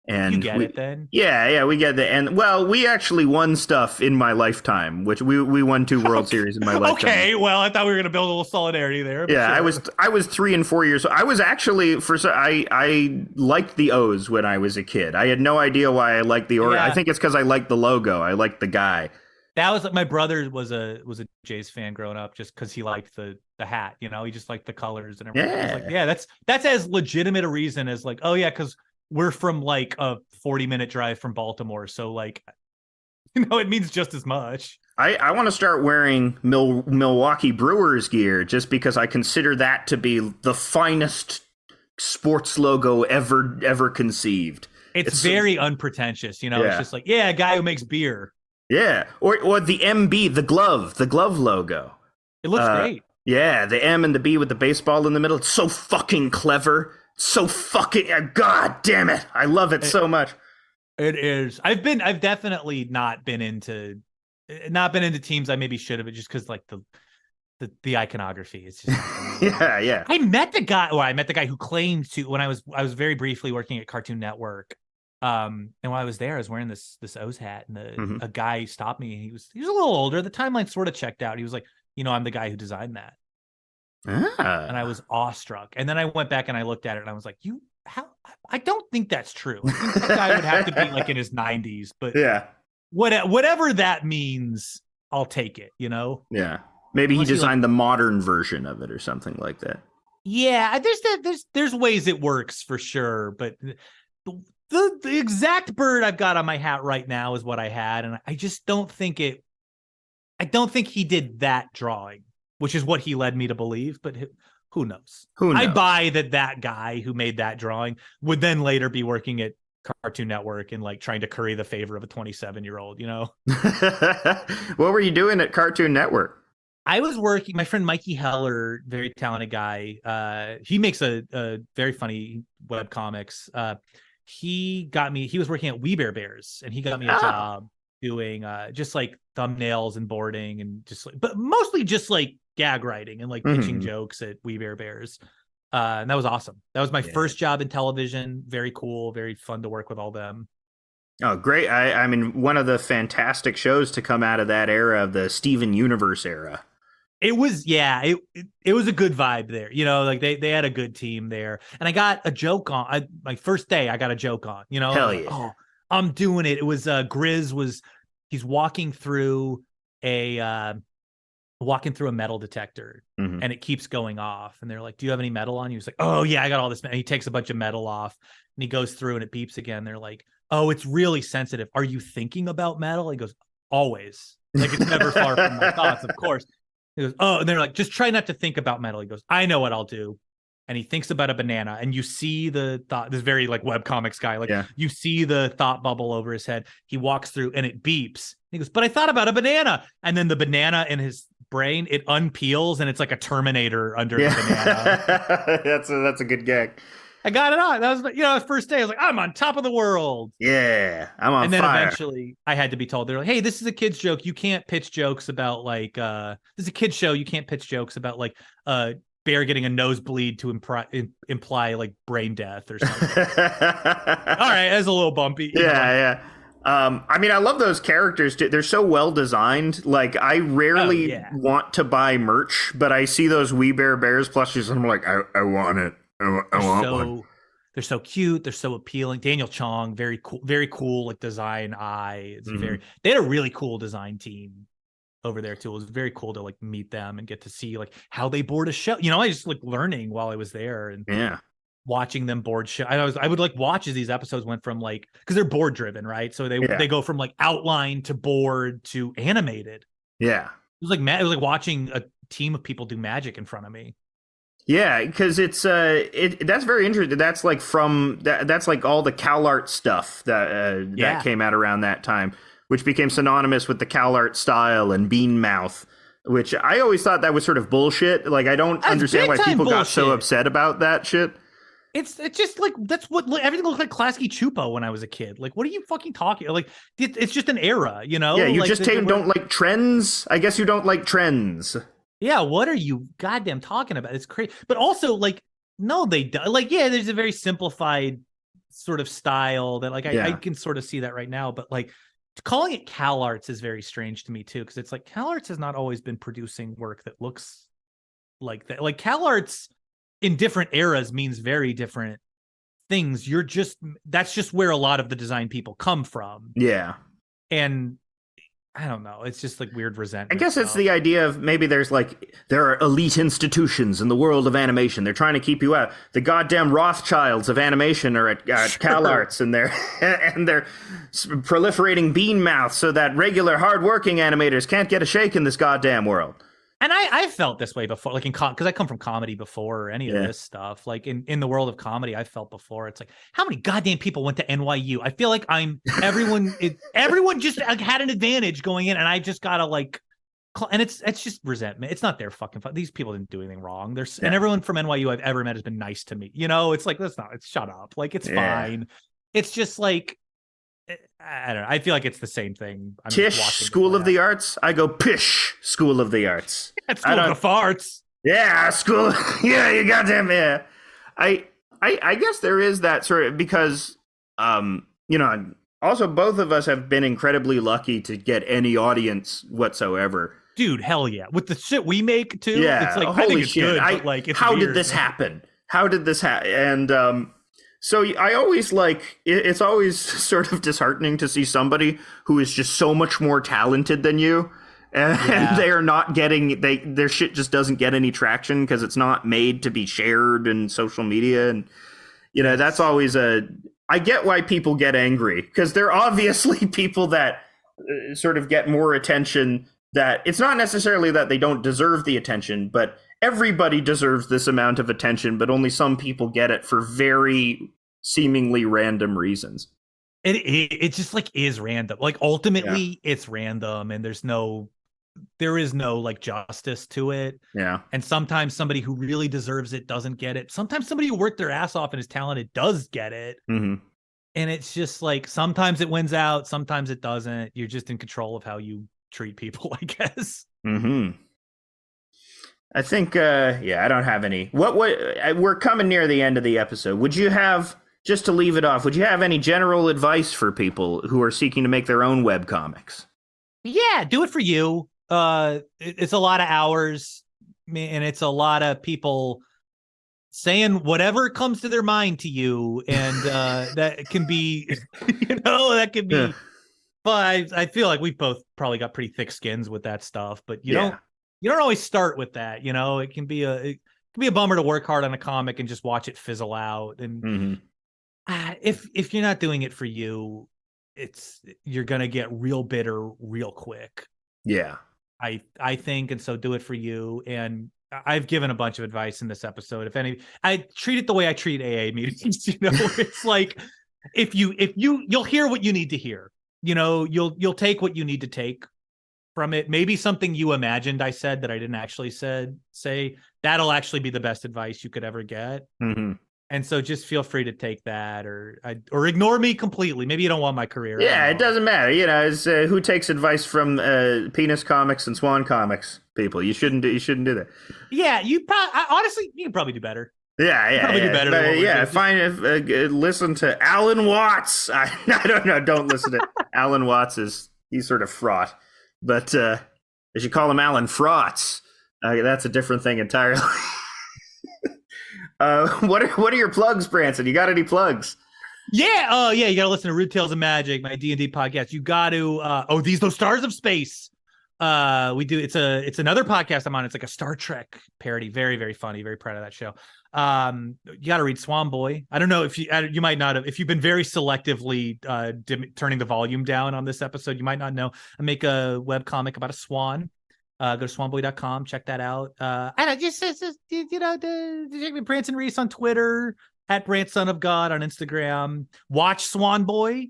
And you get it then? Yeah, we get it. And well, we actually won stuff in my lifetime, which we won 2 World Series in my lifetime. Okay, well, I thought we were going to build a little solidarity there. Yeah, sure. I was 3 and 4 years old. I was actually I liked the O's when I was a kid. I had no idea why I liked the Orioles. I think it's because I liked the logo. I liked the guy. That was my brother was a Jays fan growing up, just because he liked the hat. You know, he just liked the colors and everything. Yeah, like, yeah, that's as legitimate a reason as like, oh yeah, because we're from like a 40-minute drive from Baltimore, so like, you know, it means just as much. I want to start wearing Milwaukee Brewers gear just because I consider that to be the finest sports logo ever conceived. It's very unpretentious, you know. It's just like, a guy who makes beer. Yeah, or the MB, the glove logo. It looks great. Yeah, the M and the B with the baseball in the middle. It's so fucking clever. So fucking God damn it! I love it so much. It is. I've definitely not been into teams I maybe should have, just because like the iconography. It's just yeah. I met the guy who claimed to, when I was very briefly working at Cartoon Network. And when I was there, I was wearing this O's hat, and a guy stopped me. He was a little older. The timeline sort of checked out. He was like, you know, I'm the guy who designed that. And I was awestruck. And then I went back and I looked at it, and I was like, I don't think that's true. I think that guy would have to be like in his 90s, but yeah, whatever that means, I'll take it, you know? Yeah. Maybe he designed the modern version of it or something like that. Yeah, there's ways it works for sure, but the exact bird I've got on my hat right now is what I had, and I just don't think it. I don't think he did that drawing, which is what he led me to believe. But who knows? I buy that guy who made that drawing would then later be working at Cartoon Network and like trying to curry the favor of a 27-year-old. You know. What were you doing at Cartoon Network? I was working. My friend Mikey Heller, very talented guy. He makes a very funny web comics. He was working at We Bare Bears, and he got me a job doing just like thumbnails and boarding and just like, but mostly just like gag writing and like pitching jokes at We Bare Bears. And that was awesome. That was my first job in television. Very cool, very fun to work with all them. Oh, great. I mean, one of the fantastic shows to come out of that era, of the Steven Universe era. It was, it was a good vibe there. You know, like they had a good team there. And I got a joke on my first day. I got a joke on, you know, hell yeah. Oh, I'm doing it. It was Grizz he's walking through a metal detector and it keeps going off. And they're like, do you have any metal on you? He's like, oh yeah, I got all this. And he takes a bunch of metal off and he goes through and it beeps again. They're like, oh, it's really sensitive. Are you thinking about metal? He goes, always. Like, it's never far from my thoughts, of course. He goes, oh, and they're like, just try not to think about metal. He goes, I know what I'll do. And he thinks about a banana, and you see the thought, this very like webcomics guy, like you see the thought bubble over his head. He walks through and it beeps. He goes, but I thought about a banana. And then the banana in his brain, it unpeels and it's like a Terminator under the banana. That's a good gag. I got it on. That was, you know, his first day. I was like, I'm on top of the world. Yeah, I'm on fire. And then eventually I had to be told, they're like, hey, this is a kid's joke. You can't pitch jokes about like, this is a kid's show. You can't pitch jokes about like bear getting a nosebleed to imply like brain death or something. All right, that's a little bumpy. Yeah. I mean, I love those characters. They're so well designed. Like, I rarely want to buy merch, but I see those We Bare Bears plushies and I'm like, I want it. I want one. They're so cute. They're so appealing. Daniel Chong, very cool, like design eye. It's they had a really cool design team over there too. It was very cool to like meet them and get to see like how they board a show. You know, I just like learning while I was there and watching them board show. I would like watch as these episodes went from like, because they're board driven, right? So they go from like outline to board to animated. Yeah, it was like watching a team of people do magic in front of me. Yeah, because it's that's very interesting. That's like that's like all the CalArt stuff that came out around that time, which became synonymous with the CalArt style and Bean Mouth, which I always thought that was sort of bullshit. Like, I don't understand why people got so upset about that shit. It's just like, that's what everything looked like Klasky Chupo when I was a kid. Like, what are you fucking talking? Like, it's just an era, you know? Yeah, you like, just don't like trends. I guess you don't like trends. Yeah, what are you goddamn talking about? It's crazy. But also, like, no, they do. Like, yeah, there's a very simplified sort of style that, like, I can sort of see that right now. But, like, calling it CalArts is very strange to me, too, because it's like CalArts has not always been producing work that looks like that. Like, CalArts in different eras means very different things. That's just where a lot of the design people come from. Yeah. And I don't know. It's just like weird resentment. I guess it's the idea of maybe there are elite institutions in the world of animation. They're trying to keep you out. The goddamn Rothschilds of animation are at CalArts, and they're proliferating Bean Mouth so that regular hardworking animators can't get a shake in this goddamn world. And I felt this way before, like because I come from comedy before or any of this stuff. Like in the world of comedy, I felt before. It's like, how many goddamn people went to NYU? I feel like everyone just like, had an advantage going in, and I just gotta like, and it's just resentment. It's not their fucking fault. These people didn't do anything wrong. And everyone from NYU I've ever met has been nice to me. You know, it's like, it's shut up. Like, it's fine. It's just like, I don't know. I feel like it's the same thing. Tish, School of the Arts. I go pish, School of the Arts. That's School of the Farts. Yeah, school. Yeah, you goddamn I guess there is that sort of, because you know, also both of us have been incredibly lucky to get any audience whatsoever. Dude, hell yeah. With the shit we make too. Yeah, it's like, holy I think it's shit. Good, but like, it's how weird, did this happen? How did this happen? And so I always it's always sort of disheartening to see somebody who is just so much more talented than you and they are not getting their shit just doesn't get any traction because it's not made to be shared in social media. And that's always I get why people get angry, because they're obviously people that sort of get more attention, that it's not necessarily that they don't deserve the attention, but everybody deserves this amount of attention, but only some people get it for very seemingly random reasons. It just like is random. Like ultimately it's random, and there is no like justice to it. Yeah. And sometimes somebody who really deserves it doesn't get it. Sometimes somebody who worked their ass off and is talented does get it. Mm-hmm. And it's just like, sometimes it wins out, sometimes it doesn't. You're just in control of how you treat people, I guess. Mm-hmm. I think, I don't have any. We're coming near the end of the episode. Would you have, just to leave it off, would you have any general advice for people who are seeking to make their own webcomics? Yeah, do it for you. It's a lot of hours, and it's a lot of people saying whatever comes to their mind to you, and that can be, that can be. Yeah. But I feel like we've both probably got pretty thick skins with that stuff. But you don't always start with that. It can be a bummer to work hard on a comic and just watch it fizzle out. And if you're not doing it for you, you're gonna get real bitter real quick. Yeah, I think, and so do it for you. And I've given a bunch of advice in this episode. I treat it the way I treat AA meetings. It's like you'll hear what you need to hear. You'll take what you need to take from it. Maybe something you imagined I said that I didn't actually say. That'll actually be the best advice you could ever get. Mm-hmm. And so just feel free to take that or ignore me completely. Maybe you don't want my career. Yeah, it doesn't matter. It's who takes advice from Penis Comics and Swan Comics people. You shouldn't do that. Yeah, honestly, you could probably do better. Yeah. Probably do better. Listen to Alan Watts. I don't know. Don't listen to Alan Watts. He's sort of fraught, but they should call him Alan Fraughts. That's a different thing entirely. What are your plugs, Branson? You got any plugs? Yeah. You got to listen to Rude Tales of Magic, my D&D podcast. You got to. Those Stars of Space. We do. It's another podcast I'm on. It's like a Star Trek parody. Very, very funny. Very proud of that show. You got to read Swan Boy. I don't know if you might not have, if you've been very selectively turning the volume down on this episode, you might not know. I make a web comic about a swan. Go to swanboy.com, check that out. I don't just check me Branson Reese on Twitter, at Branson of God on Instagram. Watch Swan Boy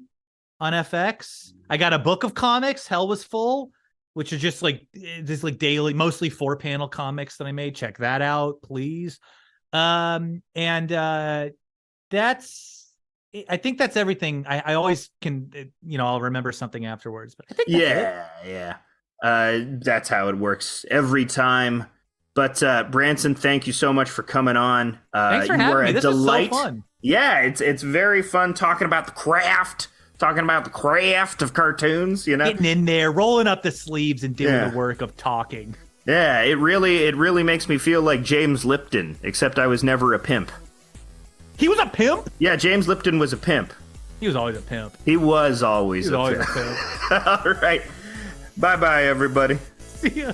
on FX. I got a book of comics, Hell Was Full, which are just like this like daily, mostly 4-panel comics that I made. Check that out, please. I think that's everything. I always can, I'll remember something afterwards, but I think that's it. That's how it works every time. But Branson, thank you so much for coming on. Thanks for having me. This delight. Was so fun. Yeah, it's very fun talking about the craft of cartoons. Getting in there, rolling up the sleeves, and doing the work of talking. Yeah, it really makes me feel like James Lipton, except I was never a pimp. He was a pimp? Yeah, James Lipton was a pimp. He was always a pimp. He was always a pimp. All right. Bye-bye, everybody. See ya.